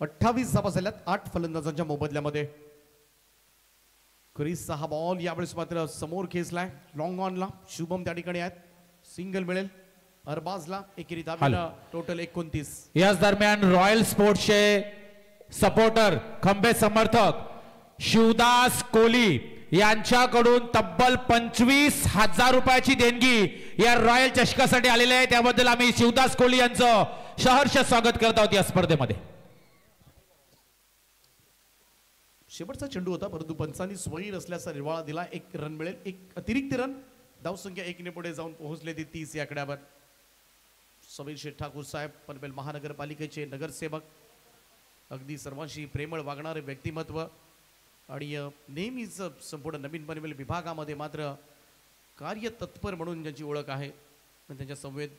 28 धावा झाल्यात 8 फलंदाजांच्या मोबदल्यामध्ये. क्रिसचा हा बॉल यावेळेस मात्र समोर खेचलाय लॉंग ऑनला. शुभम त्या ठिकाणी आहेत, सिंगल मिळेल. अरबाजला एकेरी धावेला टोटल 29. याच दरम्यान रॉयल स्पोर्ट्सचे सपोर्टर खंबे समर्थक शिवदास कोहली यांच्याकडून तब्बल 25,000 रुपयाची देणगी या रॉयल चषकासाठी आलेली आहे. त्याबद्दल आम्ही शिवदास कोहली यांचं सहर्ष स्वागत करत आहोत या स्पर्धेमध्ये. शेवटचा चेंडू होता परंतु पंचांनी स्वैर असल्याचा निर्वाळा दिला. 1 रन मिळेल, 1 अतिरिक्त रन. धावसंख्या 1 ने पुढे जाऊन पोहोचले ती 30 या आकड्यावर. समीर शेठ ठाकूर साहेब पनवेल महानगरपालिकेचे नगरसेवक, अगदी सर्वांशी प्रेमळ वागणारे व्यक्तिमत्व आणि नेहमीच संपूर्ण नवीन पनवेल विभागामध्ये मात्र कार्यतत्पर म्हणून ज्यांची ओळख आहे. त्यांच्या संवेद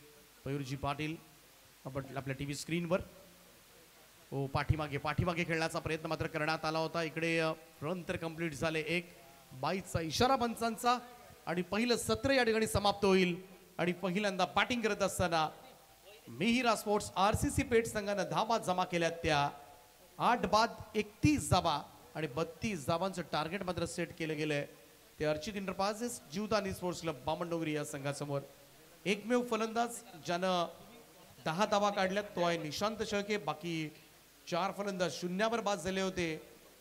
मयूरजी पाटील आपण आपल्या टी व्ही स्क्रीनवर पाठीमागे खेळण्याचा प्रयत्न मात्र करण्यात आला होता. इकडे रन तर कंप्लीट झाले. 1 22चा इशारा पंचांचा आणि पहिलं सत्र या ठिकाणी समाप्त होईल. आणि पहिल्यांदा बॅटिंग करत असताना मिहिरा स्पोर्ट्स RCC पेठ संघानं धावा जमा केल्यात त्या 8 बाद 31 धावा आणि 32 धावांचं टार्गेट मात्र सेट केलं गेलंय. ते Archit enterprises Jivdani sports club Bamandongri या संघासमोर. एकमेव फलंदाज ज्यानं 10 धावा काढल्यात तो आहे निशांत शेळके. बाकी 4 फलंदाज शून्यावर बाद झाले होते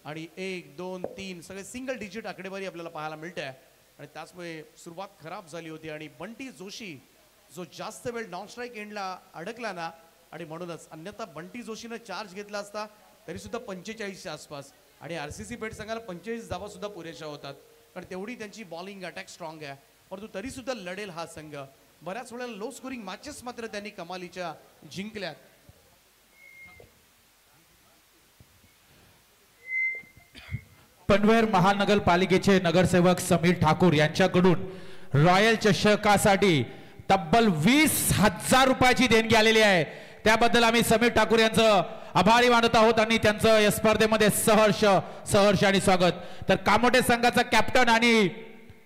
आणि 1 2 3 सगळे सिंगल डिजिट आकडेवारी आपल्याला पाहायला मिळते आहे. आणि त्याचमुळे सुरुवात खराब झाली होती आणि बंटी जोशी जो जास्त वेळ नॉन स्ट्राईक एंडला अडकला ना, आणि म्हणूनच अन्यथा बंटी जोशीनं चार्ज घेतला असता तरी सुद्धा 45च्या आसपास. आणि RCC पेठ संघाला 45 धावा सुद्धा पुरेशा होतात कारण तेवढी त्यांची बॉलिंग अटॅक स्ट्रॉंग आहे. परंतु तरी सुद्धा लढेल हा संघ. बऱ्याच वेळेला लो स्कोरिंग मॅचेस मात्र त्यांनी कमालीच्या जिंकल्यात. पनवेल महानगरपालिकेचे नगरसेवक समीर ठाकूर यांच्याकडून रॉयल चषकासाठी तब्बल 20,000 रुपयाची देणगी आलेली आहे. त्याबद्दल आम्ही समीर ठाकूर यांचं आभारी मानत आहोत आणि त्यांचं या स्पर्धेमध्ये सहर्ष आणि स्वागत. तर कामोटे संघाचा कॅप्टन आणि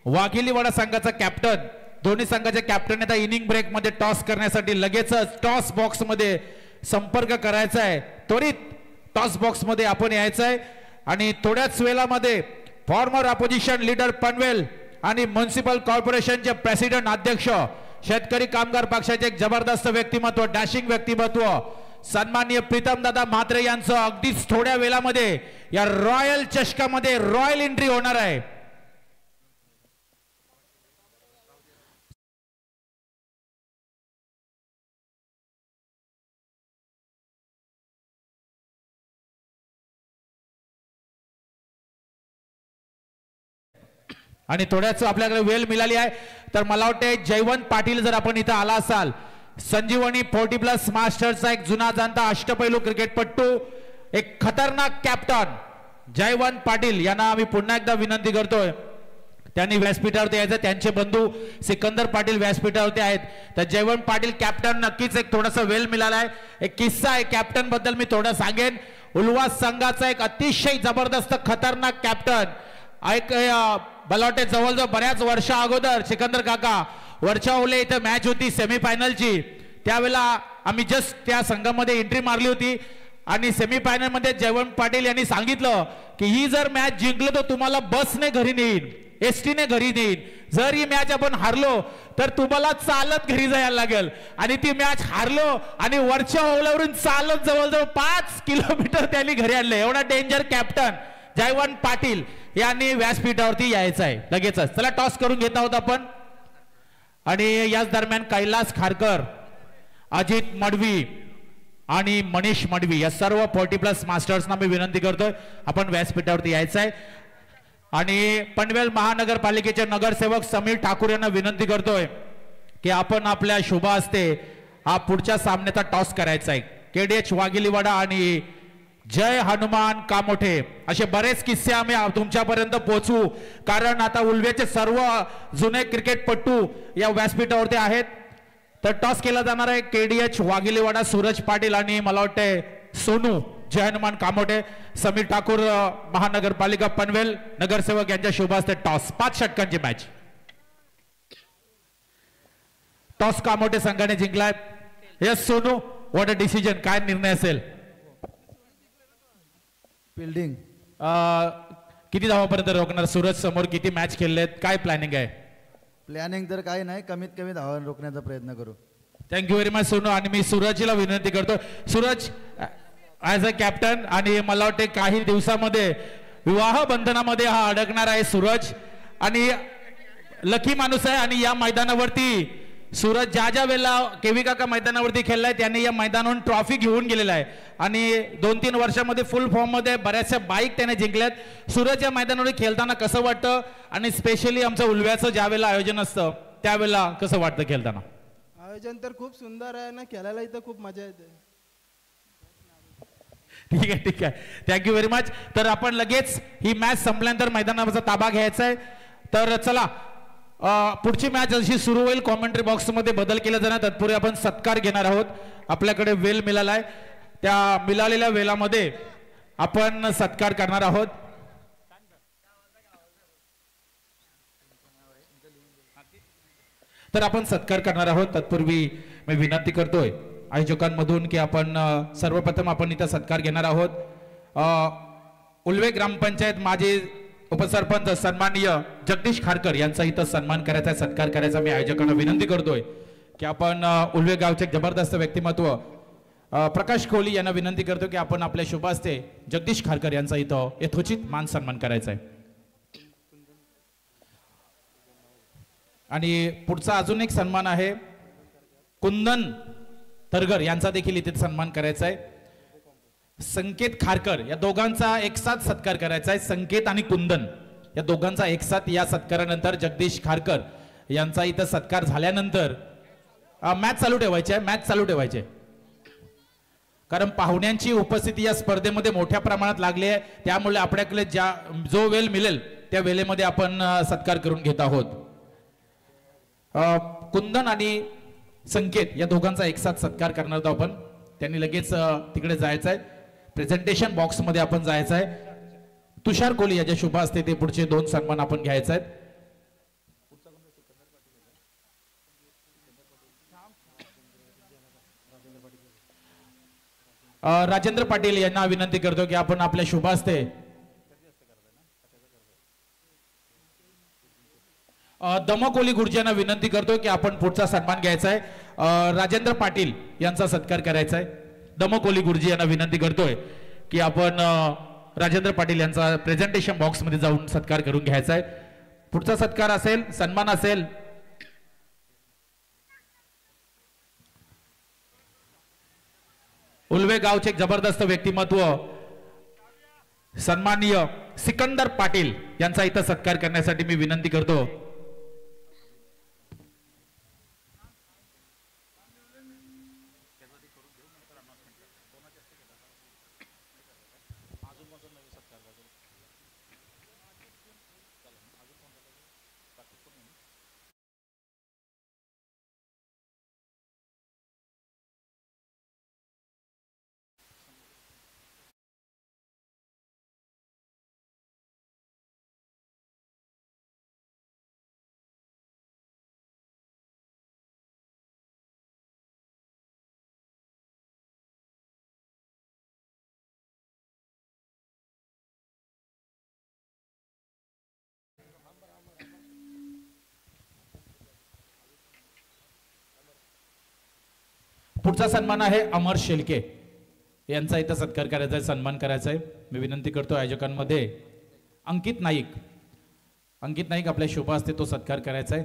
वाघिलीवाडा संघाचा कॅप्टन, दोन्ही संघाचे कॅप्टन आता इनिंग ब्रेक मध्ये टॉस करण्यासाठी लगेचच टॉस बॉक्स मध्ये संपर्क करायचा आहे. त्वरित टॉस बॉक्स मध्ये आपण यायचं आहे आणि थोड्याच वेळामध्ये फॉर्मर अपोजिशन लीडर पनवेल आणि म्युनिसिपल कॉर्पोरेशनचे प्रेसिडेंट अध्यक्ष, शेतकरी कामगार पक्षाचे एक जबरदस्त व्यक्तिमत्व, डॅशिंग व्यक्तिमत्व सन्माननीय प्रीतम दादा म्हात्रे यांचं अगदीच थोड्या वेळामध्ये या रॉयल चषकामध्ये रॉयल एंट्री होणार आहे. आणि थोड्याच आपल्याकडे वेळ मिळाली आहे. तर मला वाटते जयवंत पाटील जर आपण इथं आला असाल, संजीवनी 40+ मास्टर्सचा एक जुना जाणता अष्टपैलू क्रिकेटपटू, एक खतरनाक कॅप्टन जयवंत पाटील यांना आम्ही पुन्हा एकदा विनंती करतोय त्यांनी व्यासपीठावरती यायचं. त्यांचे बंधू सिकंदर पाटील व्यासपीठावरती आहेत. तर जयवंत पाटील कॅप्टन नक्कीच एक थोडासा वेळ मिळाला आहे. एक किस्सा आहे कॅप्टन बद्दल मी थोडं सांगेन. उल्हास संघाचा एक अतिशय जबरदस्त खतरनाक कॅप्टन, एक मला वाटते जवळजवळ बऱ्याच वर्षा अगोदर सिकंदर काका वरच्यावले इथं मॅच होती सेमीफायनलची, त्यावेळेला आम्ही जस्ट त्या संघामध्ये एंट्री मारली होती आणि सेमीफायनल मध्ये जयवंत पाटील यांनी सांगितलं की ही जर मॅच जिंकलो तर तुम्हाला बसने घरी नेईन, ST ने घरी नेईन. जर ही मॅच आपण हारलो तर तुम्हाला चालत घरी जायला लागेल. आणि ती मॅच हारलो आणि वरच्या ओवल्यावरून चालत जवळजवळ 5 किलोमीटर त्यांनी घरी आणले. एवढा डेंजर कॅप्टन जयवंत पाटील यांनी व्यासपीठावरती यायचं आहे लगेचच. चला टॉस करून घेत आहोत आपण. आणि याच दरम्यान कैलास खारकर, अजित मडवी आणि मनीष मडवी या सर्व 40+ मास्टर्सना मी विनंती करतोय आपण व्यासपीठावरती यायचं आहे. आणि पनवेल महानगरपालिकेचे नगरसेवक समीर ठाकूर यांना विनंती करतोय की आपण आपल्या शुभ हस्ते हा पुढच्या सामन्याचा टॉस करायचा आहे. KDH वाघिलीवाडा आणि जय हनुमान कामोठे असे बरेच किस्से आम्ही तुमच्यापर्यंत पोहोचवू, कारण आता उल्वेचे सर्व जुने क्रिकेटपटू या व्यासपीठावरती आहेत. तर टॉस केला जाणार आहे KDH वाघिलीवाडा सूरज पाटील आणि मला वाटते सोनू जय हनुमान कामोटे, समीर ठाकूर महानगरपालिका पनवेल नगरसेवक यांच्या शुभ हस्ते टॉस 5 षटकांची मॅच. टॉस कामोटे संघाने जिंकलाय. Yes Sonu, what a decision, काय निर्णय असेल? फिल्डिंग किती धावापर्यंत रोखणार? सूरज समोर किती मॅच खेळलेत, काय प्लॅनिंग आहे? प्लॅनिंग तर काही नाही, कमीत कमी धावा रोखण्याचा प्रयत्न करू. Thank you very much Sonu. आणि मी सूरजला विनंती करतो, सूरज ॲज अ कॅप्टन, आणि मला वाटते काही दिवसामध्ये विवाह बंधनामध्ये हा अडकणार आहे सूरज, आणि लकी माणूस आहे. आणि या मैदानावरती सूरज ज्या वेळेला केवी काका मैदानावरती खेळलाय त्यांनी या मैदानावरून ट्रॉफी घेऊन गेलेला आहे, आणि 2-3 वर्षामध्ये फुल फॉर्म मध्ये बऱ्याचशा बाईक त्याने जिंकल्यात. सूरज या मैदानावर खेळताना कसं वाटतं, आणि स्पेशली आमचं उल्व्याचं ज्या वेळेला आयोजन असतं त्यावेळेला कसं वाटतं खेळताना? आयोजन तर खूप सुंदर आहे ना, खेळायला इथं खूप मजा येते. ठीक आहे, ठीक आहे, थँक्यू व्हेरी मच. तर आपण लगेच ही मॅच संपल्यानंतर मैदानाचा ताबा घ्यायचा आहे. तर चला, पुढची मॅच जशी सुरू होईल कॉमेंट्री बॉक्समध्ये बदल केला जाणार. तत्पूर्वी आपण सत्कार घेणार आहोत. आपल्याकडे वेल मिळालाय, त्या मिळालेल्या वेलामध्ये आपण सत्कार करणार आहोत. तर आपण सत्कार करणार आहोत. तत्पूर्वी मी विनंती करतोय आयोजकांमधून की आपण सर्वप्रथम आपण इथं सत्कार घेणार आहोत. उल्वे ग्रामपंचायत माजी उपसरपंच सन्माननीय जगदीश खारकर यांचा इथं सन्मान करायचा, सत्कार करायचा. मी आयोजकांना विनंती करतोय की आपण उल्वे गावचे जबरदस्त व्यक्तिमत्व प्रकाश कोहली यांना विनंती करतो की आपण आपल्या शुभ हस्ते जगदीश खारकर यांचा इथं यथोचित मान सन्मान करायचा आहे. आणि पुढचा अजून एक सन्मान आहे, कुंदन तरगर यांचा देखील इथे सन्मान करायचा आहे. संकेत खारकर या दोघांचा एकसाथ सत्कार करायचा आहे. संकेत आणि कुंदन या दोघांचा एकसाथ, या सत्कारानंतर जगदीश खारकर यांचा इथं सत्कार झाल्यानंतर मॅच चालू ठेवायची आहे, मॅच चालू ठेवायची आहे. कारण पाहुण्यांची उपस्थिती या स्पर्धेमध्ये मोठ्या प्रमाणात लागली आहे, त्यामुळे आपल्याकडे जो वेळ मिळेल त्या वेळेमध्ये आपण सत्कार करून घेत आहोत. कुंदन आणि संकेत या दोघांचा एकसाथ सत्कार करणार आहोत आपण. त्यांनी लगेच तिकडे जायचं आहे, प्रेझेंटेशन बॉक्स मध्ये आपण जायचं आहे. तुषार कोहली याच्या शुभ हस्ते ते पुढचे 2 सन्मान आपण घ्यायचे आहेत. राजेंद्र पाटील यांना विनंती करतो की आपण आपल्या शुभ हस्ते दमकोली गुरुजी यांना विनंती करतो की आपण पुढचा सन्मान घ्यायचा आहे. राजेंद्र पाटील यांचा सत्कार करायचा आहे. दमकोली गुरुजी यांना विनंती करतोय की आपण राजेंद्र पाटील यांचा प्रेझेंटेशन बॉक्स मध्ये जाऊन सत्कार करून घ्यायचा आहे. पुढचा सत्कार असेल, सन्मान असेल उल्वे गावचे एक जबरदस्त व्यक्तिमत्व सन्माननीय सिकंदर पाटील यांचा इथं सत्कार करण्यासाठी मी विनंती करतो. पुढचा सन्मान आहे अमर शेलके यांचा इथं सत्कार करायचा आहे, सन्मान करायचा आहे. मी विनंती करतो आयोजकांमध्ये अंकित नाईक आपल्या शुभ हस्ते तो सत्कार करायचा आहे.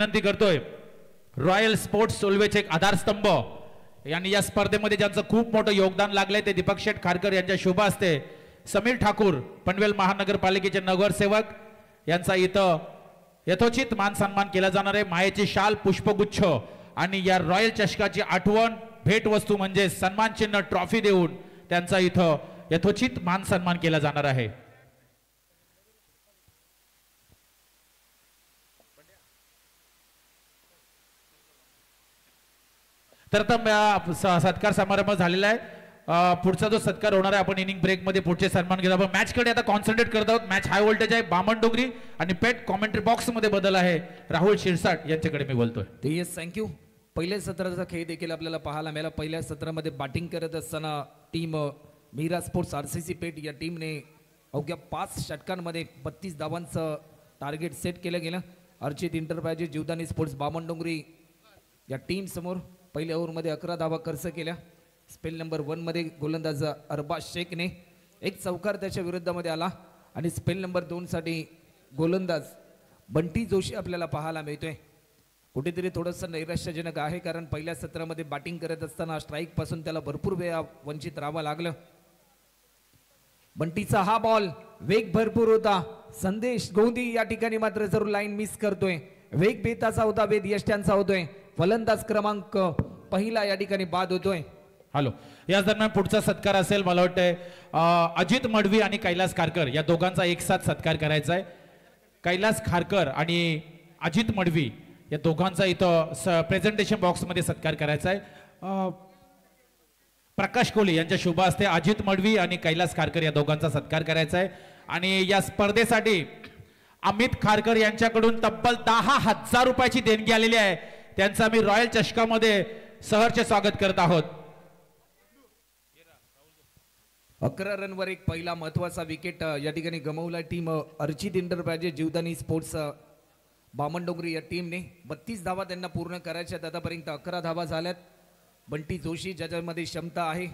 विनंती करतोय रॉयल स्पोर्ट्स उल्वेचे एक आधारस्तंभ यांनी या स्पर्धेमध्ये ज्यांचं खूप मोठं योगदान लागलंय ते दीपक शेठ खारकर यांच्या शुभ हस्ते समीर ठाकूर पनवेल महानगरपालिकेचे नगरसेवक यांचा इथं यथोचित मान सन्मान केला जाणार आहे। मायेची शाल पुष्पगुच्छ आणि या रॉयल चषकाची आठवण भेटवस्तू म्हणजे सन्मान चिन्ह ट्रॉफी देऊन त्यांचा इथं यथोचित मान सन्मान केला जाणार आहे। तर सत्कार समारंभ झालेला आहे। पुढचा जो सत्कार होणार आहे आपण इनिंग ब्रेक मध्ये पुढचे सन्मान घेतो। आपण मॅच कडे आता कॉन्सन्ट्रेट करत आहोत। मॅच हाय व्होल्टेज आहे। बामणडोंगरी आणि पेट कॉमेंट्री बॉक्स मध्ये बदल आहे। राहुल शिरसाट यांच्याकडे मी बोलतोय। Yes thank you. पहिल्या सत्राचा खेळ देखील आपल्याला पाहायला मिळाला। पहिल्या सत्रामध्ये बॅटिंग करत असताना टीम मीरा स्पोर्ट्स आरसीसी पेट या टीमने अवघ्या 5 षटकांमध्ये 32 धावांचं टार्गेट सेट केलं गेलं। अर्चित इंटरप्राइजेस जीवदानी स्पोर्ट्स बामणडोंगरी या टीम समोर पहिल्या ओव्हरमध्ये 11 धावा खर्च केल्या। स्पेल नंबर 1 मध्ये गोलंदाज अरबाज शेखने एक चौकार त्याच्या विरुद्धामध्ये आला आणि स्पेल नंबर 2 साठी गोलंदाज बंटी जोशी आपल्याला पाहायला मिळतोय। कुठेतरी थोडंसं नैराश्यजनक आहे कारण पहिल्या सत्रामध्ये बॅटिंग करत असताना स्ट्राईक पासून त्याला भरपूर वेळा वंचित राहावं लागलं। बंटीचा हा बॉल वेग भरपूर होता। संदेश गोंदी या ठिकाणी मात्र जरूर लाईन मिस करतोय। वेग बेताचा होता, वेद यष्ट्यांचा होतोय। फलंदाज क्रमांक पहिला या ठिकाणी बाद होतोय। हॅलो, याच दरम्यान पुढचा सत्कार असेल मला वाटतंय अजित मडवी आणि कैलास खारकर या दोघांचा एक साथ सत्कार करायचा आहे। कैलास खारकर आणि अजित मडवी या दोघांचा इथं प्रेझेंटेशन बॉक्स मध्ये सत्कार करायचा आहे। प्रकाश कोहली यांच्या शुभ हस्ते अजित मडवी आणि कैलास खारकर या दोघांचा सत्कार करायचा आहे। आणि या स्पर्धेसाठी अमित खारकर यांच्याकडून तब्बल 10,000 रुपयाची देणगी आलेली आहे। त्यांचा मी रॉयल चषकामध्ये सहर्ष स्वागत करत आहोत। 11 रनवर एक पहिला महत्वाचा विकेट या ठिकाणी गमावला team Archit enterprises Jivdani sports Bamandongri या टीमने। 32 धावा त्यांना पूर्ण करायच्या, आतापर्यंत 11 धावा झाल्यात। बंटी जोशी ज्याच्यामध्ये क्षमता आहे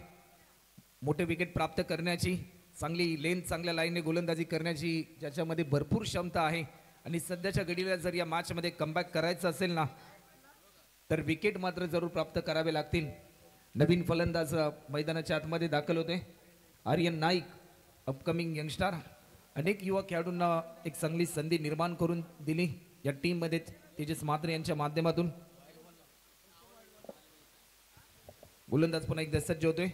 मोठे विकेट प्राप्त करण्याची, चांगली लेंथ चांगल्या लाईनने गोलंदाजी करण्याची ज्याच्यामध्ये भरपूर क्षमता आहे आणि सध्याच्या घडीला जर या मॅचमध्ये कमबॅक करायचं असेल ना तर विकेट मात्र जरूर प्राप्त करावे लागतील। नवीन फलंदाज मैदानाच्या आतमध्ये दाखल होते आर्यन नाईक, अपकमिंग यंगस्टार। अनेक युवा खेळाडूंना एक चांगली संधी निर्माण करून दिली या टीममध्ये तेजस म्हात्रे यांच्या माध्यमातून। गोलंदाज पुन्हा एकदा सज्ज होतोय।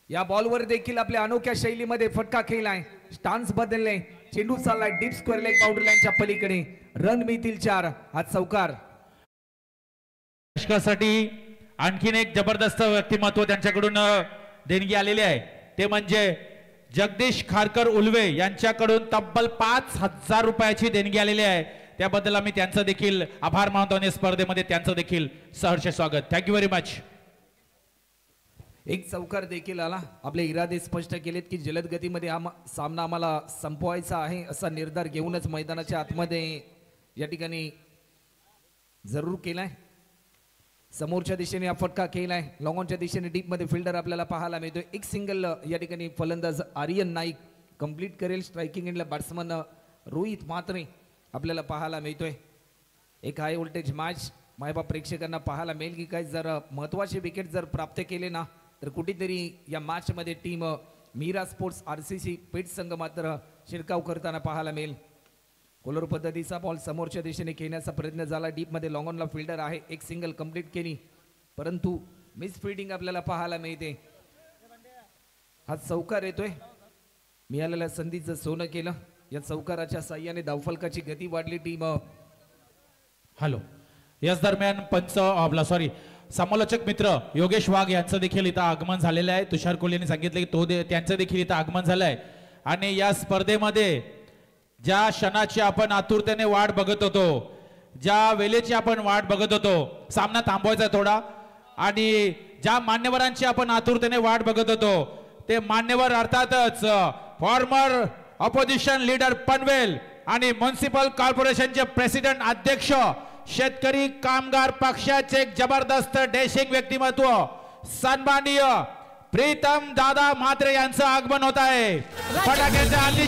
या बॉलवर देखील आपल्या अनोख्या शैलीमध्ये फटका खेळलाय, स्टान्स बदलले, चेंडू चाललाय डीप स्क्वेअर लेग बाउंड्री लाईनच्या पलीकडे, रन मिळतील 4। हा चौकार। चषकासाठी आणखीन एक जबरदस्त व्यक्तिमत्व त्यांच्याकडून देणगी आलेली आहे, ते म्हणजे जगदीश खारकर उल्वे यांच्याकडून तब्बल 5,000 रुपयाची देणगी आलेली आहे। त्याबद्दल आम्ही त्यांचं देखील आभार मानतो आणि स्पर्धेमध्ये त्यांचं देखील सहर्ष स्वागत। Thank you very much. एक चौकार देखील आला। आपले इरादे स्पष्ट केलेत की जलद गतीमध्ये हा सामना आम्हाला संपवायचा आहे असा निर्धार घेऊनच मैदानाच्या आतमध्ये या ठिकाणी जरूर केलाय। समोरच्या दिशेने हा फटका केलाय, लॉंगॉनच्या दिशेने डीप मध्ये फिल्डर आपल्याला पाहायला मिळतोय। एक सिंगल या ठिकाणी फलंदाज आर्यन नाईक कंप्लीट करेल। स्ट्रायकिंग एंडला बॅट्समन रोहित म्हात्रे आपल्याला पाहायला मिळतोय। एक हाय व्होल्टेज मॅच मायबाप प्रेक्षकांना पाहायला मिळेल की काय जर महत्वाचे विकेट जर प्राप्त केले ना तर कुठेतरी या मॅच मध्ये टीम मीरा स्पोर्ट्स आरसीसी पेट संघ मात्र शिरकाव करताना पाहायला मिळेल। कोलर पद्धतीचा बॉल समोरच्या दिशेने खेळण्याचा प्रयत्न झाला, डीप मध्ये लॉंग ऑनला फिल्डर आहे, एक सिंगल कंप्लीट केली परंतु मिस फिल्डिंग आपल्याला पाहायला मिळते। हा चौकार येतोय, मिळालेल्या संधीचं सोनं केलं। या चौकाराच्या साह्याने धावफलकाची गती वाढली टीम। हॅलो, याच दरम्यान पंच समालोचक मित्र योगेश वाघ यांचं देखील इथं आगमन झालेलं आहे। तुषार कोहली यांनी सांगितलं की त्यांचं देखील इथं आगमन झालंय आणि या स्पर्धेमध्ये ज्या क्षणाची आपण आतुरतेने वाट बघत होतो, ज्या वेळेची आपण वाट बघत होतो, सामना थांबवायचा थोडा, आणि ज्या मान्यवरांची आपण आतुरतेने वाट बघत होतो ते मान्यवर अर्थातच फॉर्मर ऑपोजिशन लीडर पनवेल आणि म्युनिसिपल कॉर्पोरेशनचे प्रेसिडेंट अध्यक्ष शेतकरी कामगार पक्षाचे एक जबरदस्त डेशिंग व्यक्तिमत्व सन्माननीय प्रीतम दादा म्हात्रे यांचं आगमन होत आहे। फटाक्याच्या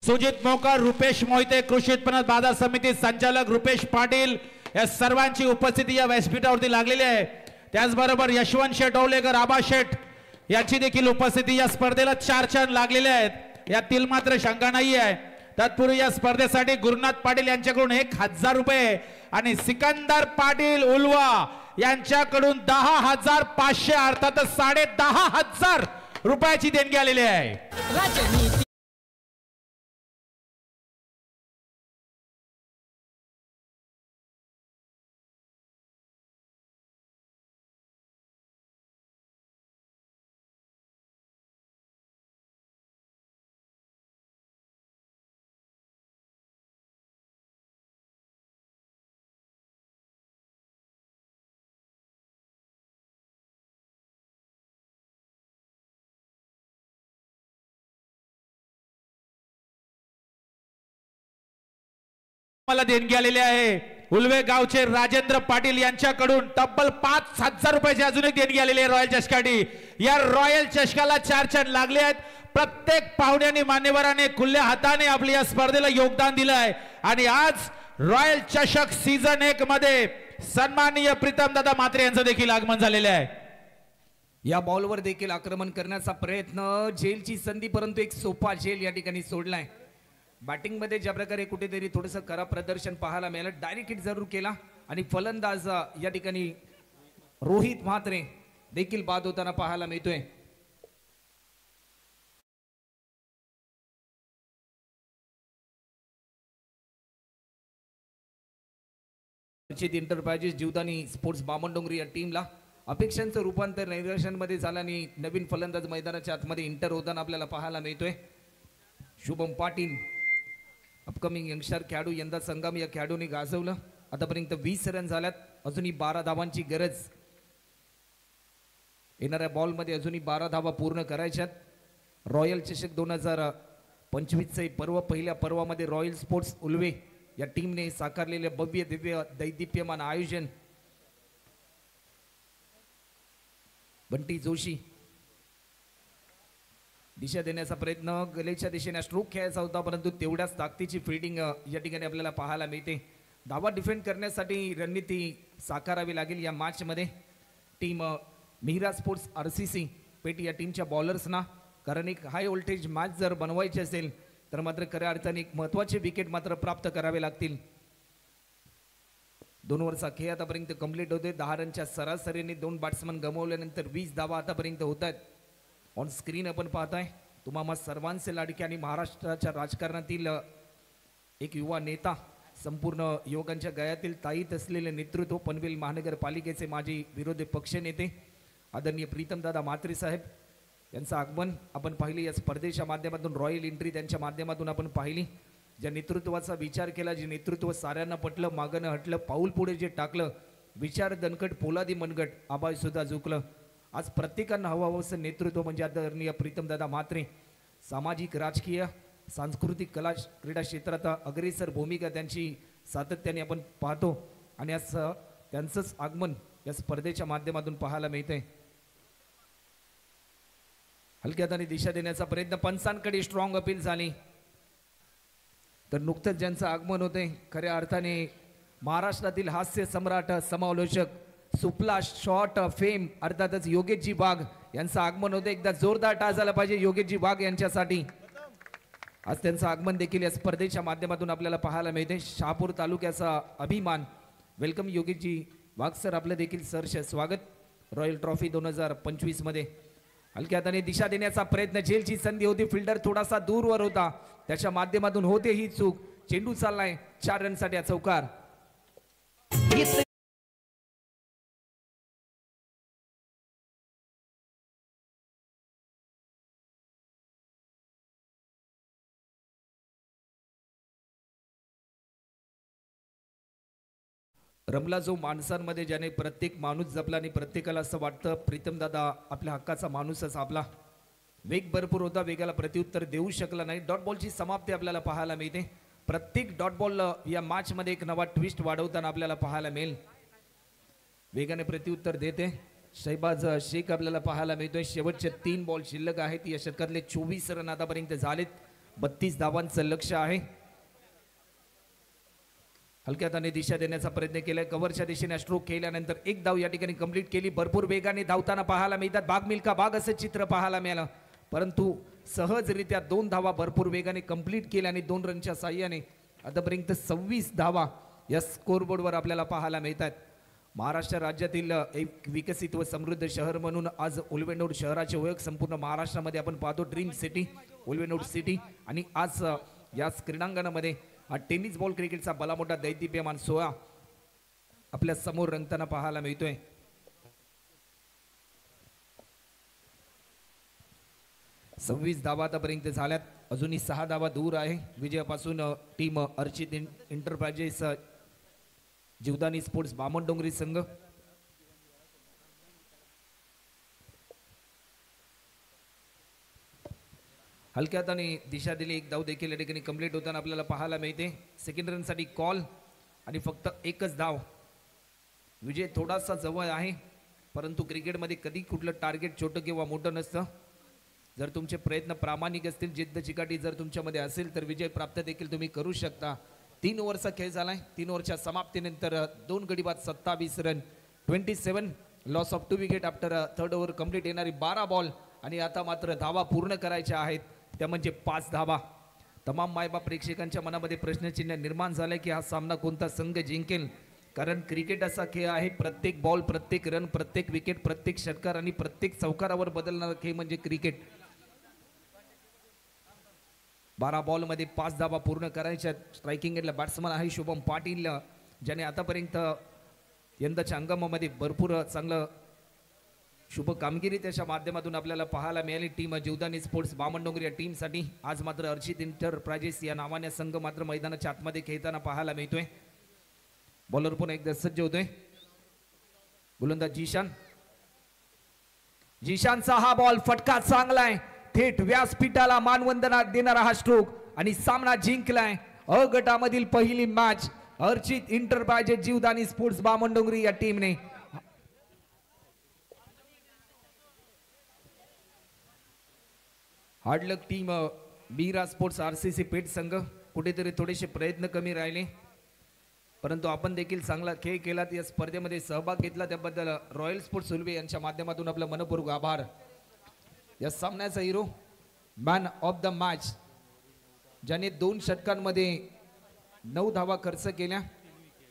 सुजित मोकर, रुपेश मोहिते, कृषी उत्पन्न बाजार समिती संचालक रुपेश पाटील या सर्वांची उपस्थिती या व्यासपीठावरती लागलेली आहे. त्याचबरोबर यशवंत शेठ ओलेकर, आबा शेठ यांची देखील उपस्थिती. या स्पर्धेला 4 चरण लागलेले आहेत, यातील मात्र शंका नाही आहे. तत्पूर्वी या स्पर्धेसाठी गुरुनाथ पाटील यांच्याकडून 1000 रुपये आणि सिकंदर पाटील उल्वा यांच्याकडून 10,500 अर्थात 10,500 रुपयाची देणगी आलेली आहे. मला देणगी आलेली आहे. उल्वे गावचे राजेंद्र पाटील यांच्याकडून तब्बल 5,000 रुपयाची अजून एक देणगी आलेली आहे रॉयल चषकासाठी. या रॉयल चषकाला 4 चरण लागले आहेत. प्रत्येक पाहुण्याने मान्यवराने खुल्या हाताने आपल्या या स्पर्धेला योगदान दिलं आहे आणि आज रॉयल चषक सीझन 1 मध्ये सन्माननीय प्रीतम दादा म्हात्रे यांचं देखील आगमन झालेलं आहे. या बॉलवर देखील आक्रमण करण्याचा प्रयत्न, जेलची संधी परंतु एक सोपा जेल या ठिकाणी सोडलाय. बॅटिंग मध्ये ज्या प्रकारे कुठेतरी थोडंसं खराब प्रदर्शन पाहायला मिळालं, डायरेक्ट हिट जरूर केला आणि फलंदाज या ठिकाणी रोहित म्हात्रे देखील बाद होताना पाहायला मिळतोय. इंटरप्राइजेस जीवदानी स्पोर्ट्स बामणडोंगरी या टीमला अपेक्षांचं रूपांतर निर्देशनमध्ये झालं आणि नवीन फलंदाज मैदानाच्या आतमध्ये इंटर होताना आपल्याला पाहायला मिळतोय. शुभम पाटील अपकमिंग यंगस्टर खेळाडू, यंदा संगम या खेळाडूने गाजवलं. आतापर्यंत 20 रन झाल्यात, अजूनही 12 धावांची गरज. येणाऱ्या बॉलमध्ये अजूनही 12 धावा पूर्ण करायच्यात. रॉयल चषक 2025चे पर्व, पहिल्या पर्वामध्ये रॉयल स्पोर्ट्स उल्वे या टीमने साकारलेले भव्य दिव्य दैदिप्यमान आयोजन. बंटी जोशी दिशा देण्याचा प्रयत्न, गलेच्या दिशेने स्ट्रोक खेळायचा होता परंतु तेवढ्याच ताकदीची फिल्डिंग या ठिकाणी आपल्याला पाहायला मिळते. धावा डिफेंड करण्यासाठी रणनीती साकारावी लागेल या मॅचमध्ये टीम मिहिरा स्पोर्ट्स RCC पेटी या टीमच्या बॉलर्सना, कारण एक हाय व्होल्टेज मॅच जर बनवायची असेल तर मात्र खऱ्या अर्थाने एक महत्त्वाचे विकेट मात्र प्राप्त करावे लागतील. 2 ओव्हरचा खेळ आतापर्यंत कंप्लीट होते. 10 रनच्या सरासरीने 2 बॅट्समन गमावल्यानंतर 20 धावा आतापर्यंत होत आहेत. ऑन स्क्रीन आपण पाहताय तुम्हा सर्वांचे लाडके आणि महाराष्ट्राच्या राजकारणातील एक युवा नेता, संपूर्ण युवकांच्या गळ्यातील ताईत असलेले नेतृत्व, पनवेल महानगरपालिकेचे माजी विरोधी पक्षनेते आदरणीय प्रीतमदादा म्हात्रे साहेब यांचं आगमन आपण पाहिले. या स्पर्धेच्या माध्यमातून रॉयल एंट्री त्यांच्या माध्यमातून आपण पाहिली. ज्या नेतृत्वाचा विचार केला, जे नेतृत्व साऱ्यांना पटलं, मागणं हटलं, पाऊल पुढे जे टाकलं, विचार दणकट पोलादी मनगट, आबाळ सुद्धा झुकलं. आज प्रत्येकांना हवं असं नेतृत्व म्हणजे आदरणीय प्रीतमदादा म्हात्रे. सामाजिक, राजकीय, सांस्कृतिक, कला, क्रीडा क्षेत्रात अग्रेसर भूमिका त्यांची सातत्याने आपण पाहतो आणि असं त्यांचंच आगमन या स्पर्धेच्या माध्यमातून पाहायला मिळतंय. हलक्या हाताने दिशा देण्याचा प्रयत्न, पंचांकडे स्ट्रॉंग अपील झाली तर नुकतंच ज्यांचं आगमन होते खऱ्या अर्थाने महाराष्ट्रातील हास्य सम्राट, समालोचक, सुपला शॉर्ट फेम अर्थातच योगेशजी वाघ यांचं आगमन होते. एकदा जोरदार टाळ झाला पाहिजे योगेशजी वाघ यांच्यासाठी. आज त्यांचं आगमन देखील या स्पर्धेच्या माध्यमातून आपल्याला पाहायला मिळते. शहापूर तालुक्याचा अभिमान. वेलकम योगेशजी वाघ सर, आपलं देखील सहर्ष स्वागत रॉयल ट्रॉफी 2025 मध्ये. हलक्या हाताने दिशा देण्याचा प्रयत्न, जेलची संधी होती, फिल्डर थोडासा दूरवर होता, त्याच्या माध्यमातून होते ही चूक. चेंडू चाललाय 4 रनसाठी चौकार. रमला जो माणसांमध्ये, ज्याने प्रत्येक माणूस जपला आणि प्रत्येकाला असं वाटतं प्रीतमदादा आपल्या हक्काचा माणूसच आपला. वेग भरपूर होता, वेगाला प्रत्युत्तर देऊ शकला नाही. डॉट बॉलची समाप्ती आपल्याला पाहायला मिळते. प्रत्येक डॉट बॉल या मॅच मध्ये एक नवा ट्विस्ट वाढवताना आपल्याला पाहायला मिळेल. वेगाने प्रत्युत्तर देते शहबाज शेख आपल्याला पाहायला मिळतोय. शेवटचे 3 बॉल शिल्लक आहेत. या षटकातले 24 रन आतापर्यंत झालेत. 32 धावांचं लक्ष्य आहे. हलक्या हाताने दिशा देण्याचा प्रयत्न केलाय. कव्हरच्या दिशेने स्ट्रोक केल्यानंतर एक धाव या ठिकाणी कंप्लीट केली. भरपूर वेगाने धावताना पाहायला मिळतात. भाग मिल्का भाग असं चित्र पाहायला मिळालं, परंतु सहजरित्या 2 धावा भरपूर वेगाने कंप्लीट केल्या आणि 2 रनच्या साह्याने आतापर्यंत 26 धावा या स्कोरबोर्डवर आपल्याला पाहायला मिळतात. महाराष्ट्र राज्यातील एक विकसित व समृद्ध शहर म्हणून आज उल्वेनोड शहराची ओळख संपूर्ण महाराष्ट्रामध्ये आपण पाहतो. Dream city, Ulwe node city. आणि आज या क्रीडांगणामध्ये हा टेनिस बॉल क्रिकेटचा भलामोठा दैदिप्यमान सोहळा आपल्या समोर रंगताना पाहायला मिळतोय. सव्वीस धावा आतापर्यंत झाल्यात. अजूनही 6 धावा दूर आहे विजयापासून team Archit enterprises Jivdani sports Bamandongri संघ. हलक्या हाताने दिशा दिली. एक धाव देखील या ठिकाणी कंप्लीट होताना आपल्याला पाहायला मिळते. सेकंड रन साठी कॉल आणि फक्त एकच धाव. विजय थोडासा जवळ आहे, परंतु क्रिकेटमध्ये कधी कुठलं टार्गेट छोटं किंवा मोठं नसतं. जर तुमचे प्रयत्न प्रामाणिक असतील, जिद्द चिकाटी जर तुमच्यामध्ये असेल तर विजय प्राप्त देखील तुम्ही करू शकता. 3 ओव्हरचा खेळ झालाय. 3 ओव्हरच्या समाप्तीनंतर 2 गडी बाद 27 run, 27 loss of 2 wicket after third over complete. येणारी 12 बॉल आणि आता मात्र धावा पूर्ण करायच्या आहेत, त्या म्हणजे 5 धावा. तमाम मायबाप प्रेक्षकांच्या मनामध्ये प्रश्नचिन्ह निर्माण झालंय की हा सामना कोणता संघ जिंकेल. कारण क्रिकेट असा खेळ आहे, प्रत्येक बॉल, प्रत्येक रन, प्रत्येक विकेट, प्रत्येक षटकार आणि प्रत्येक चौकारावर बदलणारा खेळ म्हणजे क्रिकेट. 12 बॉलमध्ये 5 धावा पूर्ण करायच्या. स्ट्रायकिंग एंडला बॅट्समन आहे शुभम पाटील, ज्याने आतापर्यंत यंदाच्या हंगामामध्ये भरपूर चांगलं शुभ कामगिरी त्याच्या माध्यमातून आपल्याला पाहायला मिळाली. टीम जीवदानी स्पोर्ट्स बामणडोंगरी या टीमसाठी आज मात्र अर्चित एंटरप्राइजेस या नावाने संघ मात्र मैदानाच्या आतमध्ये खेळताना पाहायला मिळतोय. बॉलर पण एकदा सज्ज होतोय. गोलंदाज जीशान. जीशानचा हा बॉल फटका चांगला आहे. थेट व्यासपीठाला मानवंदना देणारा हा स्ट्रोक आणि सामना जिंकलाय. अ गटामधील पहिली match Archit enterprises Jivdani sports Bamandongri या टीमने हार्डलक टीम बीरा स्पोर्ट्स आरसीसी पेठ संघ कुठेतरी थोडेसे प्रयत्न कमी राहिले, परंतु आपण देखील चांगला खेळ केलात. या स्पर्धेमध्ये सहभाग घेतला त्याबद्दल रॉयल स्पोर्ट्स उल्वे यांच्या माध्यमातून आपलं मनपूर्वक आभार. या सामन्याचा hero, man of the match, ज्याने 2 षटकांमध्ये 9 धावा खर्च केल्या,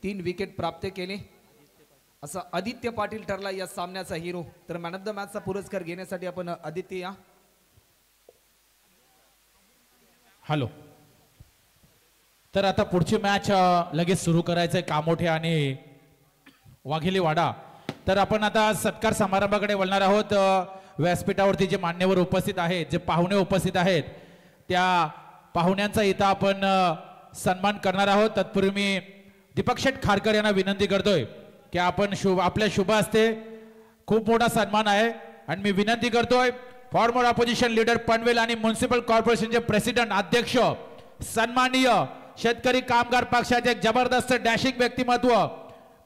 3 विकेट प्राप्त केले, असा आदित्य पाटील ठरला या सामन्याचा हिरो. तर मॅन ऑफ द मॅचचा पुरस्कार घेण्यासाठी आपण आदित्य या. हॅलो. तर आता पुढची मॅच लगेच सुरू करायचंय कामोठे आणि वाघेलीवाडा. तर आपण आता सत्कार समारंभाकडे वळणार आहोत. व्यासपीठावरती जे मान्यवर उपस्थित आहेत, जे पाहुणे उपस्थित आहेत, त्या पाहुण्यांचा इथं आपण सन्मान करणार आहोत. तत्पूर्वी मी दीपक शेठ खारकर यांना विनंती करतोय की आपण आपल्या शुभ हस्ते खूप मोठा सन्मान आहे आणि मी विनंती करतोय फॉर्मर ऑपोजिशन लीडर पनवेल आणि म्युनिसिपल कॉर्पोरेशनचे प्रेसिडेंट अध्यक्ष सन्माननीय शेतकरी कामगार पक्षाचे एक जबरदस्त डॅशिंग व्यक्तिमत्व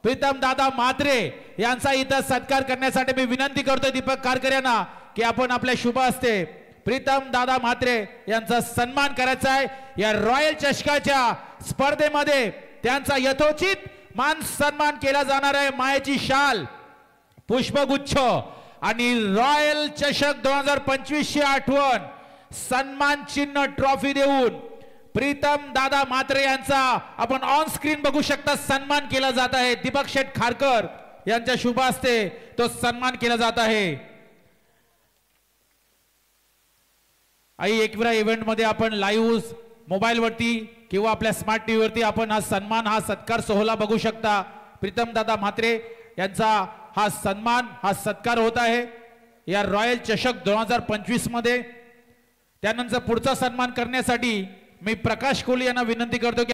प्रीतम दादा म्हात्रे यांचा इथं सत्कार करण्यासाठी मी विनंती करतोय दीपक खारकर यांना की आपण आपल्या शुभ हस्ते प्रीतम दादा म्हात्रे यांचा सन्मान करायचा आहे. या रॉयल चषकाच्या स्पर्धेमध्ये त्यांचा यथोचित मान सन्मान केला जाणार आहे. मायेची शाल, पुष्पगुच्छ आणि रॉयल चषक 2025 ची आठवण, सन्मान चिन्ह, ट्रॉफी देऊन प्रीतम दादा म्हात्रे यांचा आपण ऑन स्क्रीन बघू शकता सन्मान केला जात आहे. दीपक शेठ खारकर यांच्या शुभ हस्ते तो सन्मान केला जात आहे. आई एकविरा इव्हेंट मध्ये आपण लाईव्ह मोबाईल वरती किंवा आपल्या स्मार्ट टीव्ही वरती आपण हा सन्मान, हा सत्कार सोहळा बघू शकता. प्रीतम दादा म्हात्रे यांचा हा सन्मान, हा सत्कार होत आहे या रॉयल चषक 2025 मध्ये. त्यानंतर पुढचा सन्मान करण्यासाठी मी प्रकाश कोहली यांना विनंती करतो की